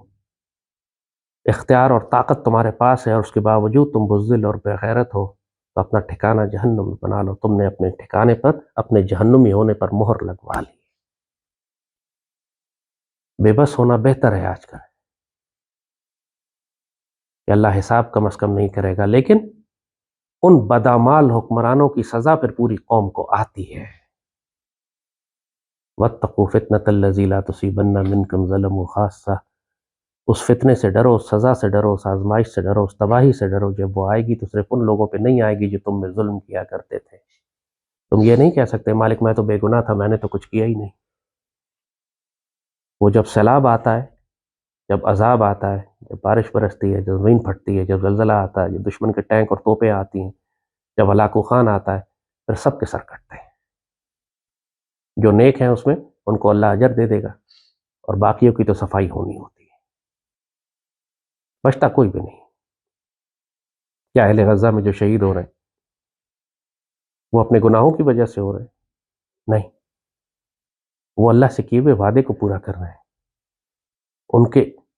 اختیار اور طاقت تمہارے پاس ہے، اور اس کے باوجود تم بزدل اور بے غیرت ہو، تو اپنا ٹھکانہ جہنم میں بنا لو۔ تم نے اپنے ٹھکانے پر، اپنے جہنمی ہونے پر مہر لگوا لی۔ بے بس ہونا بہتر ہے آج کل، کہ اللہ حساب کم از کم نہیں کرے گا، لیکن ان بدعمال حکمرانوں کی سزا پھر پوری قوم کو آتی ہے۔ وَاتَّقُوا فِتْنَةَ الَّذِي لَا تُصِيبَنَّ مِنْكُمْ ظَلَمٌ خَاصَّةٌ، اس فتنے سے ڈرو، اس سزا سے ڈرو، اس آزمائش سے ڈرو، اس تباہی سے ڈرو، جب وہ آئے گی تو صرف ان لوگوں پہ نہیں آئے گی جو تم میں ظلم کیا کرتے تھے۔ تم یہ نہیں کہہ سکتے مالک میں تو بے گناہ تھا، میں نے تو کچھ کیا ہی نہیں۔ وہ جب سیلاب آتا ہے، جب عذاب آتا ہے، جب بارش برستی ہے، جب زمین پھٹتی ہے، جب زلزلہ آتا ہے، جب دشمن کے ٹینک اور توپیں آتی ہیں، جب ہلاکو خان آتا ہے، پھر سب کے سر کٹتے ہیں۔ جو نیک ہیں اس میں ان کو اللہ اجر دے دے گا، اور باقیوں کی تو صفائی ہونی ہوتی ہے، بچتا کوئی بھی نہیں۔ کیا اہل غزہ میں جو شہید ہو رہے ہیں وہ اپنے گناہوں کی وجہ سے ہو رہے ہیں؟ نہیں، وہ اللہ سے کیے ہوئے وعدے کو پورا کر رہے ہیں۔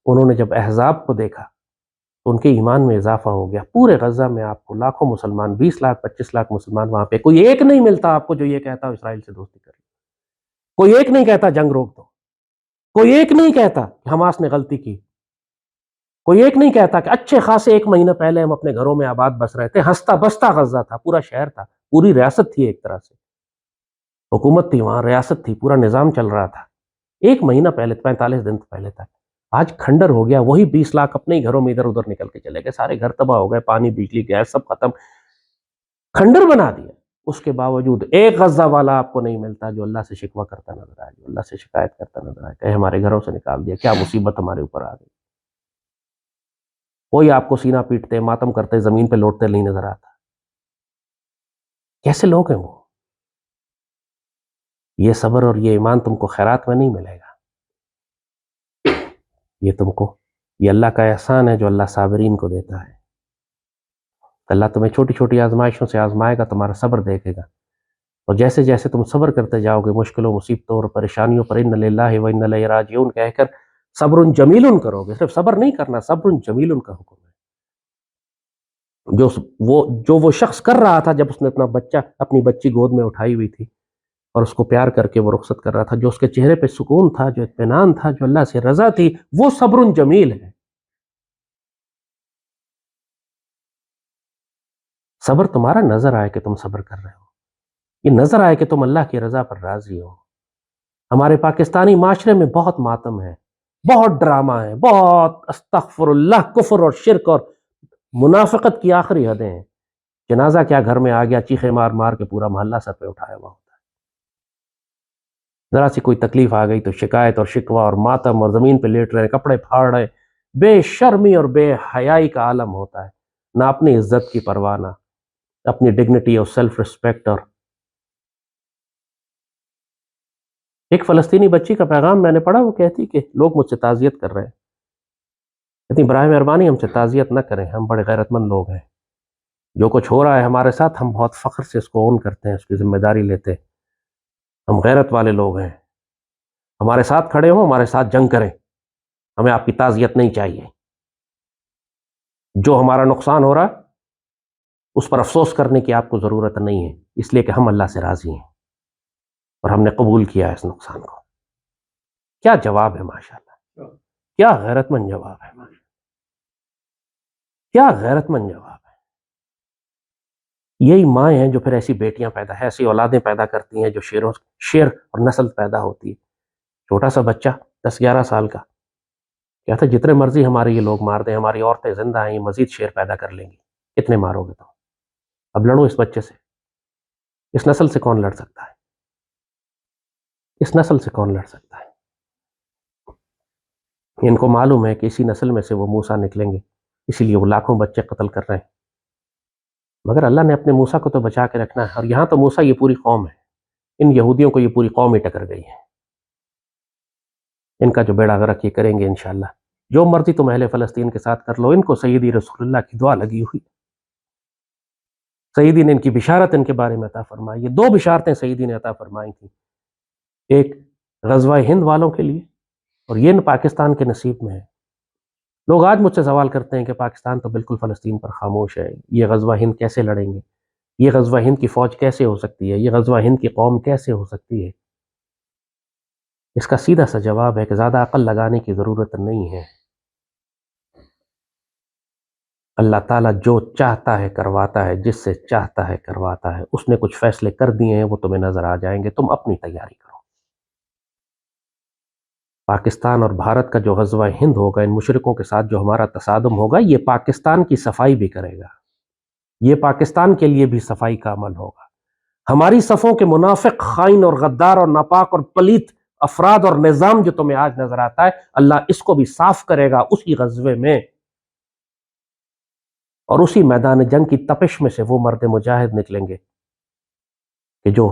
انہوں نے جب احزاب کو دیکھا تو ان کے ایمان میں اضافہ ہو گیا۔ پورے غزہ میں آپ کو لاکھوں مسلمان، 20 لاکھ 25 لاکھ مسلمان وہاں پہ، کوئی ایک نہیں ملتا آپ کو جو یہ کہتا اسرائیل سے دوستی کر لو، کوئی ایک نہیں کہتا جنگ روک دو، کوئی ایک نہیں کہتا کہ حماس نے غلطی کی، کوئی ایک نہیں کہتا کہ اچھے خاصے 1 مہینہ پہلے ہم اپنے گھروں میں آباد بس رہے تھے، ہنستا بستا غزہ تھا، پورا شہر تھا، پوری ریاست تھی، ایک طرح سے حکومت تھی وہاں، ریاست تھی، پورا نظام چل رہا تھا 1 مہینہ پہلے، 45 دن پہلے تک۔ آج کھنڈر ہو گیا، وہی 20 لاکھ اپنے ہی گھروں میں ادھر ادھر نکل کے چلے گئے، سارے گھر تباہ ہو گئے، پانی بجلی گیس سب ختم، کھنڈر بنا دیا۔ اس کے باوجود ایک غزہ والا آپ کو نہیں ملتا جو اللہ سے شکوہ کرتا نظر آئے، جو اللہ سے شکایت کرتا نظر آئے کہ ہمارے گھروں سے نکال دیا، کیا مصیبت ہمارے اوپر آ گئی۔ کوئی آپ کو سینہ پیٹتے، ماتم کرتے، زمین پہ لوٹتے نہیں نظر آتا۔ کیسے لوگ ہیں وہ؟ یہ صبر اور یہ ایمان تم کو خیرات میں نہیں ملے گا، یہ اللہ کا احسان ہے جو اللہ صابرین کو دیتا ہے۔ اللہ تمہیں چھوٹی چھوٹی آزمائشوں سے آزمائے گا، تمہارا صبر دیکھے گا، اور جیسے جیسے تم صبر کرتے جاؤ گے مشکلوں، مصیبتوں اور پریشانیوں پر ان للہ و انا الیہ راجعون کہہ کر صبر جمیل کرو گے۔ صرف صبر نہیں کرنا، صبر جمیل کا حکم ہے۔ جو وہ شخص کر رہا تھا جب اس نے اپنی بچی گود میں اٹھائی ہوئی تھی اور اس کو پیار کر کے وہ رخصت کر رہا تھا، جو اس کے چہرے پہ سکون تھا، جو اطمینان تھا، جو اللہ سے رضا تھی، وہ صبر جمیل ہے۔ صبر تمہارا نظر آئے کہ تم صبر کر رہے ہو، یہ نظر آئے کہ تم اللہ کی رضا پر راضی ہو۔ ہمارے پاکستانی معاشرے میں بہت ماتم ہے، بہت ڈرامہ ہے، بہت استغفر اللہ، کفر اور شرک اور منافقت کی آخری حدیں ہیں۔ جنازہ کیا گھر میں آ گیا، چیخے مار مار کے پورا محلہ سر پہ اٹھایا ہوا ہوتا ہے۔ ذرا سی کوئی تکلیف آ گئی تو شکایت اور شکوہ اور ماتم، اور زمین پہ لیٹ رہے، کپڑے پھاڑ رہے، بے شرمی اور بے حیائی کا عالم ہوتا ہے، نہ اپنی عزت کی پرواہ، نہ اپنی ڈگنیٹی اور سیلف رسپیکٹ۔ اور ایک فلسطینی بچی کا پیغام میں نے پڑھا، وہ کہتی کہ لوگ مجھ سے تعزیت کر رہے ہیں، کہتی برائے مہربانی ہم سے تعزیت نہ کریں، ہم بڑے غیرت مند لوگ ہیں، جو کچھ ہو رہا ہے ہمارے ساتھ ہم بہت فخر سے اس کو اون کرتے ہیں، اس کی ذمہ داری لیتے ہیں، ہم غیرت والے لوگ ہیں، ہمارے ساتھ کھڑے ہوں، ہمارے ساتھ جنگ کریں، ہمیں آپ کی تعزیت نہیں چاہیے، جو ہمارا نقصان ہو رہا ہے اس پر افسوس کرنے کی آپ کو ضرورت نہیں ہے، اس لیے کہ ہم اللہ سے راضی ہیں اور ہم نے قبول کیا ہے اس نقصان کو۔ کیا جواب ہے ماشاءاللہ، کیا غیرت مند جواب ہے، کیا غیرت مند جواب ہے۔ یہی مائیں ہیں جو پھر ایسی بیٹیاں ایسی اولادیں پیدا کرتی ہیں جو شیر اور نسل پیدا ہوتی ہے۔ چھوٹا سا بچہ 10-11 سال کا کہتا ہے جتنے مرضی ہمارے یہ لوگ مار دیں، ہماری عورتیں زندہ ہیں، یہ مزید شیر پیدا کر لیں گی، کتنے مارو گے تو؟ اب لڑو اس بچے سے، اس نسل سے کون لڑ سکتا ہے، اس نسل سے کون لڑ سکتا ہے؟ ان کو معلوم ہے کہ اسی نسل میں سے وہ موسیٰ نکلیں گے، اسی لیے وہ لاکھوں بچے قتل کر رہے ہیں، مگر اللہ نے اپنے موسیٰ کو تو بچا کے رکھنا ہے۔ اور یہاں تو موسیٰ یہ پوری قوم ہے، ان یہودیوں کو یہ پوری قوم ہی ٹکر گئی ہے، ان کا جو بیڑا غرق یہ کریں گے انشاءاللہ۔ جو مرضی تم اہل فلسطین کے ساتھ کر لو، ان کو سیدی رسول اللہ کی دعا لگی ہوئی، سیدی نے ان کی بشارت ان کے بارے میں عطا فرمائی. یہ دو بشارتیں سیدی نے عطا فرمائی تھیں، ایک غزوہ ہند والوں کے لیے اور یہ پاکستان کے نصیب میں ہے. لوگ آج مجھ سے سوال کرتے ہیں کہ پاکستان تو بالکل فلسطین پر خاموش ہے، یہ غزوہ ہند کیسے لڑیں گے، یہ غزوہ ہند کی فوج کیسے ہو سکتی ہے، یہ غزوہ ہند کی قوم کیسے ہو سکتی ہے. اس کا سیدھا سا جواب ہے کہ زیادہ عقل لگانے کی ضرورت نہیں ہے. اللہ تعالیٰ جو چاہتا ہے کرواتا ہے، جس سے چاہتا ہے کرواتا ہے. اس نے کچھ فیصلے کر دیے ہیں، وہ تمہیں نظر آ جائیں گے، تم اپنی تیاری کرو. پاکستان اور بھارت کا جو غزوہ ہند ہوگا، ان مشرکوں کے ساتھ جو ہمارا تصادم ہوگا، یہ پاکستان کی صفائی بھی کرے گا، یہ پاکستان کے لیے بھی صفائی کا عمل ہوگا. ہماری صفوں کے منافق، خائن اور غدار اور ناپاک اور پلیت افراد اور نظام جو تمہیں آج نظر آتا ہے، اللہ اس کو بھی صاف کرے گا اسی غزوے میں. اور اسی میدان جنگ کی تپش میں سے وہ مرد مجاہد نکلیں گے کہ جو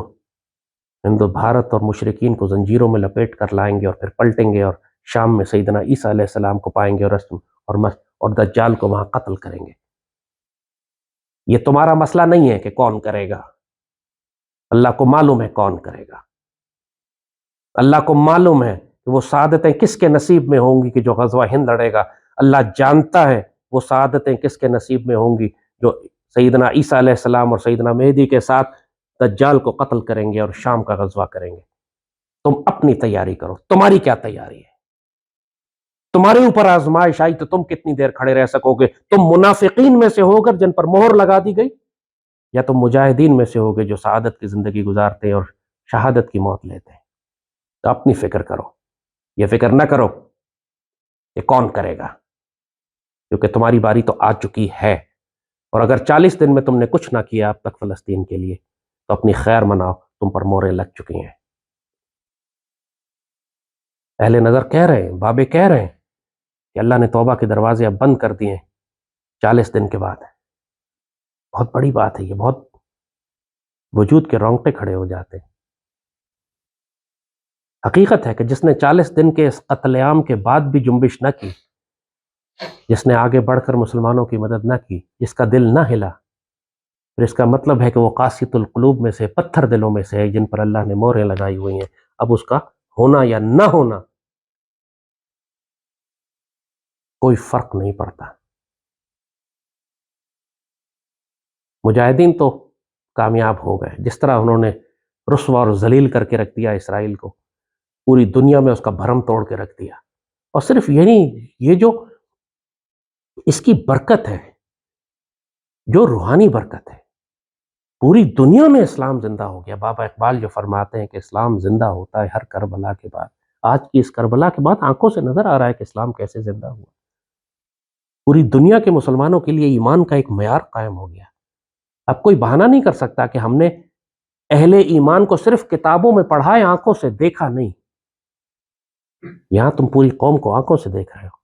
ہند و بھارت اور مشرکین کو زنجیروں میں لپیٹ کر لائیں گے اور پھر پلٹیں گے اور شام میں سیدنا عیسیٰ علیہ السلام کو پائیں گے اور دجال کو وہاں قتل کریں گے. یہ تمہارا مسئلہ نہیں ہے کہ کون کرے گا، اللہ کو معلوم ہے کون کرے گا. اللہ کو معلوم ہے کہ وہ سعادتیں کس کے نصیب میں ہوں گی کہ جو غزوہ ہند لڑے گا. اللہ جانتا ہے وہ سعادتیں کس کے نصیب میں ہوں گی جو سیدنا عیسیٰ علیہ السلام اور سیدنا مہدی کے ساتھ دجال کو قتل کریں گے اور شام کا غزوہ کریں گے. تم اپنی تیاری کرو. تمہاری کیا تیاری ہے؟ تمہارے اوپر آزمائش آئی تو تم کتنی دیر کھڑے رہ سکو گے؟ تم منافقین میں سے ہو کر جن پر مہر لگا دی گئی، یا تم مجاہدین میں سے ہوگے جو سعادت کی زندگی گزارتے ہیں اور شہادت کی موت لیتے ہیں؟ تو اپنی فکر کرو، یہ فکر نہ کرو کہ کون کرے گا، کیونکہ تمہاری باری تو آ چکی ہے. اور اگر 40 دن میں تم نے کچھ نہ کیا اب تک فلسطین کے لیے، تو اپنی خیر مناؤ، تم پر موریں لگ چکی ہیں. اہل نظر کہہ رہے ہیں، بابے کہہ رہے ہیں کہ اللہ نے توبہ کے دروازے اب بند کر دیے 40 دن کے بعد. بہت بڑی بات ہے یہ، بہت وجود کے رونگٹے کھڑے ہو جاتے ہیں. حقیقت ہے کہ جس نے 40 دن کے اس قتل عام کے بعد بھی جنبش نہ کی، جس نے آگے بڑھ کر مسلمانوں کی مدد نہ کی، جس کا دل نہ ہلا، پھر اس کا مطلب ہے کہ وہ قاسیۃ القلوب میں سے، پتھر دلوں میں سے ہے جن پر اللہ نے موریں لگائی ہوئی ہیں. اب اس کا ہونا یا نہ ہونا کوئی فرق نہیں پڑتا. مجاہدین تو کامیاب ہو گئے، جس طرح انہوں نے رسوا اور ذلیل کر کے رکھ دیا اسرائیل کو، پوری دنیا میں اس کا بھرم توڑ کے رکھ دیا. اور صرف یہی، یہ جو اس کی برکت ہے، جو روحانی برکت ہے، پوری دنیا میں اسلام زندہ ہو گیا. بابا اقبال جو فرماتے ہیں کہ اسلام زندہ ہوتا ہے ہر کربلا کے بعد، آج کی اس کربلا کے بعد آنکھوں سے نظر آ رہا ہے کہ اسلام کیسے زندہ ہوا. پوری دنیا کے مسلمانوں کے لیے ایمان کا ایک معیار قائم ہو گیا. اب کوئی بہانہ نہیں کر سکتا کہ ہم نے اہل ایمان کو صرف کتابوں میں پڑھا ہے، آنکھوں سے دیکھا نہیں. یہاں تم پوری قوم کو آنکھوں سے دیکھ رہے ہو،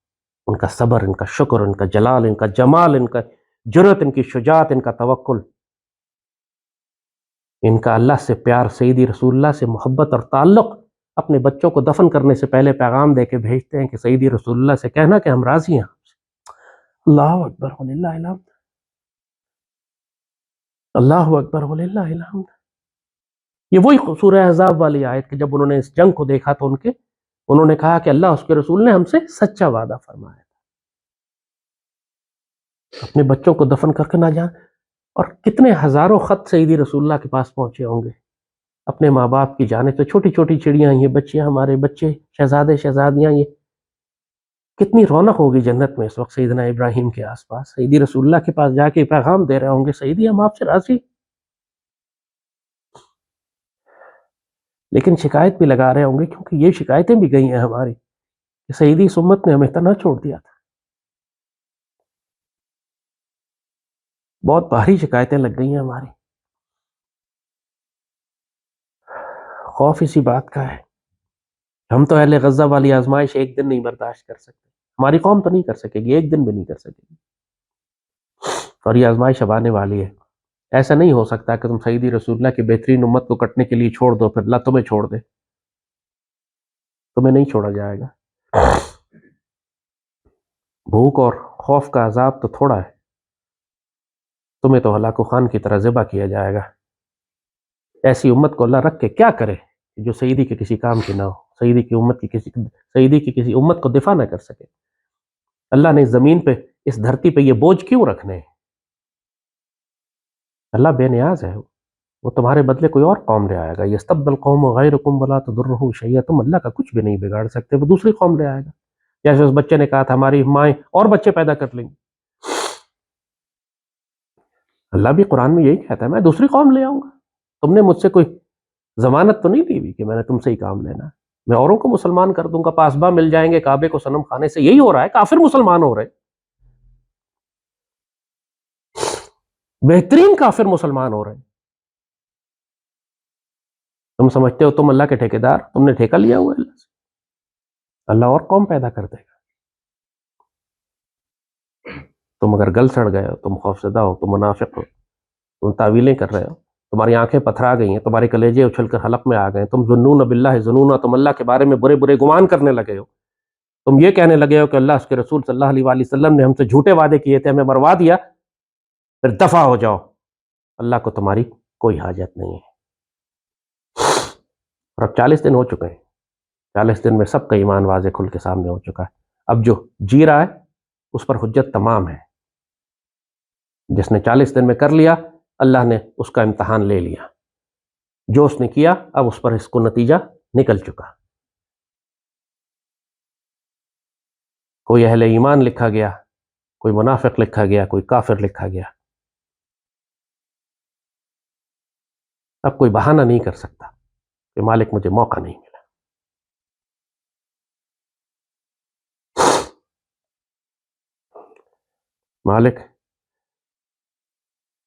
ان کا صبر، ان کا شکر، ان کا جلال، ان کا جمال، ان کا جرأت، ان کی شجاعت، ان کا توکل، ان کا اللہ سے پیار، سیدی رسول اللہ سے محبت اور تعلق. اپنے بچوں کو دفن کرنے سے پہلے پیغام دے کے بھیجتے ہیں کہ سیدی رسول اللہ سے کہنا کہ ہم راضی ہیں. اللہ اکبر وللہ الحمد، اللہ اکبر وللہ الحمد. یہ وہی سورہ احزاب والی آیت کہ جب انہوں نے اس جنگ کو دیکھا تو انہوں نے کہا کہ اللہ اس کے رسول نے ہم سے سچا وعدہ فرمایا تھا. اپنے بچوں کو دفن کر کے نہ جان. اور کتنے ہزاروں خط سیدی رسول اللہ کے پاس پہنچے ہوں گے اپنے ماں باپ کی جانب سے. چھوٹی چھوٹی چڑیاں، یہ بچیاں، ہمارے بچے، شہزادے شہزادیاں، یہ کتنی رونق ہوگی جنت میں اس وقت سیدنا ابراہیم کے آس پاس سیدی رسول اللہ کے پاس جا کے پیغام دے رہے ہوں گے، سیدی ہم آپ سے راضی. لیکن شکایت بھی لگا رہے ہوں گے، کیونکہ یہ شکایتیں بھی گئی ہیں ہماری کہ سیدی اس امت نے ہمیں تنہا چھوڑ دیا تھا. بہت بھاری شکایتیں لگ گئی ہیں ہماری. خوف اسی بات کا ہے. ہم تو اہل غزہ والی آزمائش ایک دن نہیں برداشت کر سکتے، ہماری قوم تو نہیں کر سکے گی، ایک دن بھی نہیں کر سکے گی. اور یہ آزمائش اب آنے والی ہے. ایسا نہیں ہو سکتا کہ تم سیدی رسول اللہ کی بہترین امت کو کٹنے کے لیے چھوڑ دو، پھر اللہ تمہیں چھوڑ دے. تمہیں نہیں چھوڑا جائے گا. بھوک اور خوف کا عذاب تو تھوڑا ہے، تمہیں تو ہلاک خان کی طرح ذبح کیا جائے گا۔ ایسی امت کو اللہ رکھ کے کیا کرے جو سیدی کے کسی کام کی نہ ہو، سیدی کی کسی امت کو دفاع نہ کر سکے۔ اللہ نے اس زمین پہ، اس دھرتی پہ یہ بوجھ کیوں رکھنے ہیں؟ اللہ بے نیاز ہے، وہ تمہارے بدلے کوئی اور قوم لے آئے گا۔ یستبدل قوم غیرکم ولا تضرہ شیئا، تم اللہ کا کچھ بھی نہیں بگاڑ سکتے، وہ دوسری قوم لے آئے گا۔ جیسے اس بچے نے کہا تھا ہماری مائیں اور بچے پیدا کر لیں گی، اللہ بھی قرآن میں یہی کہتا ہے میں دوسری قوم لے آؤں گا۔ تم نے مجھ سے کوئی ضمانت تو نہیں لی ہوئی کہ میں نے تم سے ہی کام لینا ہے، میں اوروں کو مسلمان کر دوں گا، پاسباں مل جائیں گے کعبے کو صنم خانے سے۔ یہی ہو رہا ہے، کافر مسلمان ہو رہے ہیں، بہترین کافر مسلمان ہو رہے ہیں۔ تم سمجھتے ہو تم اللہ کے ٹھیکیدار، تم نے ٹھیکہ لیا ہوا ہے اللہ سے، اللہ اور قوم پیدا کر دے گا۔ تم اگر گل سڑ گئے ہو، تم خوفزدہ ہو، تم منافق ہو، تم تعویلیں کر رہے ہو، تمہاری آنکھیں پتھرا گئی ہیں، تمہارے کلیجے اچھل کر حلق میں آ گئے، تم ظنون باللہ ظنونا، تم اللہ کے بارے میں برے برے گمان کرنے لگے ہو، تم یہ کہنے لگے ہو کہ اللہ اس کے رسول صلی اللہ علیہ وآلہ وسلم نے ہم سے جھوٹے وعدے کیے تھے، ہمیں مروا دیا، پھر دفع ہو جاؤ، اللہ کو تمہاری کوئی حاجت نہیں ہے۔ اور اب 40 دن ہو چکے ہیں، 40 دن میں سب کا ایمان واضح کھل کے سامنے ہو چکا ہے۔ اب جو جی رہا ہے اس پر حجت تمام ہے، جس نے 40 دن میں کر لیا اللہ نے اس کا امتحان لے لیا، جو اس نے کیا اب اس پر اس کو نتیجہ نکل چکا۔ کوئی اہل ایمان لکھا گیا، کوئی منافق لکھا گیا، کوئی کافر لکھا گیا، اب کوئی بہانہ نہیں کر سکتا کہ مالک مجھے موقع نہیں ملا۔ مالک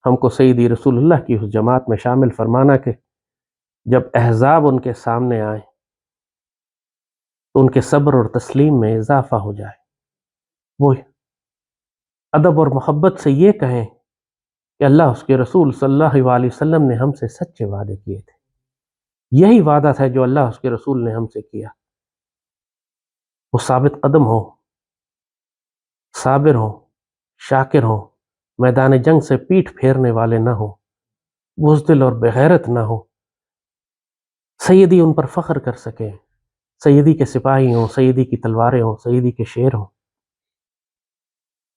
ہم کو سیدی رسول اللہ کی اس جماعت میں شامل فرمانا کہ جب احزاب ان کے سامنے آئیں تو ان کے صبر اور تسلیم میں اضافہ ہو جائے، وہ ادب اور محبت سے یہ کہیں کہ اللہ اس کے رسول صلی اللہ علیہ وسلم نے ہم سے سچے وعدے کیے تھے، یہی وعدہ تھا جو اللہ اس کے رسول نے ہم سے کیا۔ وہ ثابت قدم ہو، صابر ہو، شاکر ہو، میدان جنگ سے پیٹھ پھیرنے والے نہ ہو، بزدل اور بغیرت نہ ہو، سیدی ان پر فخر کر سکے، سیدی کے سپاہی ہوں، سیدی کی تلواریں ہوں، سیدی کے شیر ہوں۔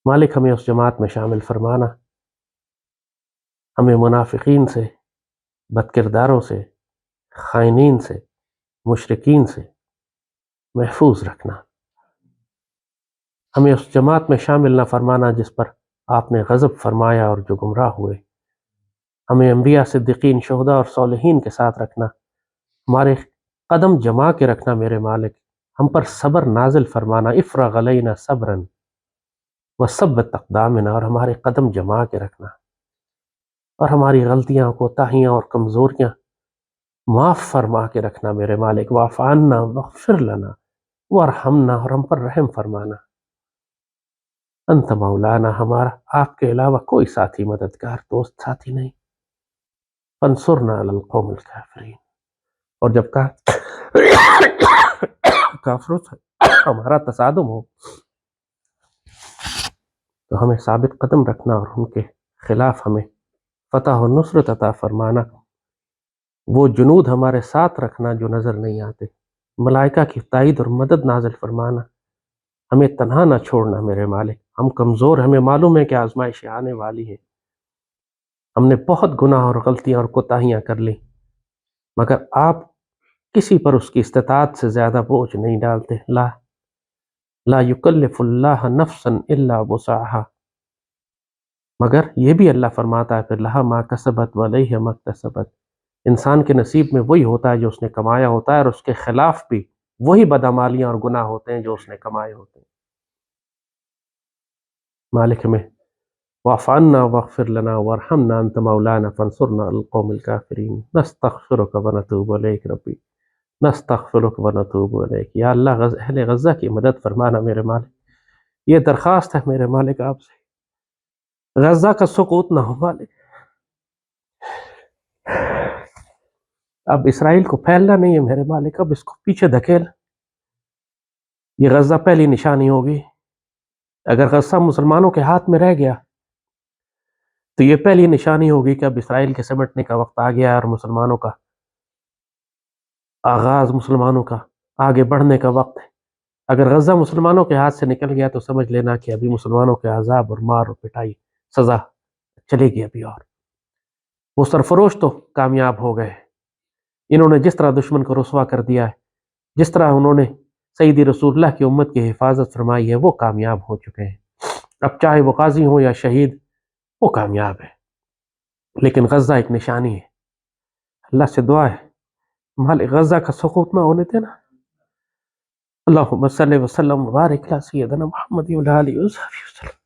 مالک ہمیں اس جماعت میں شامل فرمانا، ہمیں منافقین سے، بد کرداروں سے، خائنین سے، مشرکین سے محفوظ رکھنا۔ ہمیں اس جماعت میں شامل نہ فرمانا جس پر آپ نے غضب فرمایا اور جو گمراہ ہوئے۔ ہمیں انبیاء، صدیقین، شہداء اور صالحین کے ساتھ رکھنا، ہمارے قدم جما کے رکھنا میرے مالک، ہم پر صبر نازل فرمانا، افرغ علینا صبرا وثبت اقدامنا، اور ہمارے قدم جما کے رکھنا، اور ہماری غلطیاں، کوتاہیاں اور کمزوریاں معاف فرما کے رکھنا میرے مالک۔ واعف عنا واغفر لنا وارحمنا، اور ہم پر رحم فرمانا۔ انت مولانا، ہمارا آپ کے علاوہ کوئی ساتھی، مددگار، دوست، ساتھی نہیں۔ فانصرنا علی القوم الکافرین، اور جب کافروں سے ہمارا تصادم ہو تو ہمیں ثابت قدم رکھنا اور ان کے خلاف ہمیں فتح و نصرت عطا فرمانا۔ وہ جنود ہمارے ساتھ رکھنا جو نظر نہیں آتے، ملائکہ کی تائید اور مدد نازل فرمانا، ہمیں تنہا نہ چھوڑنا میرے مالک۔ ہم کمزور، ہمیں معلوم ہے کہ آزمائشیں آنے والی ہے، ہم نے بہت گناہ اور غلطیاں اور کوتاہیاں کر لی، مگر آپ کسی پر اس کی استطاعت سے زیادہ بوجھ نہیں ڈالتے۔ لا یکلف اللہ نفسا الا وسعها، مگر یہ بھی اللہ فرماتا ہے پھر لہا ما کسبت وعلیہ ما اکتسبت، انسان کے نصیب میں وہی ہوتا ہے جو اس نے کمایا ہوتا ہے، اور اس کے خلاف بھی وہی بدعمالیاں اور گناہ ہوتے ہیں جو اس نے کمائے ہوتے ہیں۔ مالک ہمیں واعف عنا واغفر لنا وارحمنا انت مولانا فانصرنا علی القوم الکافرین، نستغفرک ونتوب الیک ربی، نستغفرک ونتوب الیک۔ یا اللہ اہل غزہ کی مدد فرمانا میرے مالک، یہ درخواست ہے میرے مالک آپ سے، غزہ کا سقوط نہ ہو مالک۔ اب اسرائیل کو پھیلنا نہیں ہے میرے مالک، اب اس کو پیچھے دھکیل۔ یہ غزہ پہلی نشانی ہوگی، اگر غزہ مسلمانوں کے ہاتھ میں رہ گیا تو یہ پہلی نشانی ہوگی کہ اب اسرائیل کے سمٹنے کا وقت آ گیا ہے، اور مسلمانوں کا آغاز، مسلمانوں کا آگے بڑھنے کا وقت ہے۔ اگر غزہ مسلمانوں کے ہاتھ سے نکل گیا تو سمجھ لینا کہ ابھی مسلمانوں کے عذاب اور مار اور پٹائی سزا چلے گی ابھی اور۔ وہ سرفروش تو کامیاب ہو گئے، انہوں نے جس طرح دشمن کو رسوا کر دیا ہے، جس طرح انہوں نے سیدی رسول اللہ کی امت کی حفاظت فرمائی ہے، وہ کامیاب ہو چکے ہیں۔ اب چاہے وہ قاضی ہوں یا شہید، وہ کامیاب ہے۔ لیکن غزہ ایک نشانی ہے۔ اللہ سے دعا ہے مالک غزہ کا سقوط نہ ہونے دینا۔ اللہم صلی وسلم وبارک علی سیدنا محمد وعلی آلہ وصحبہ وسلم۔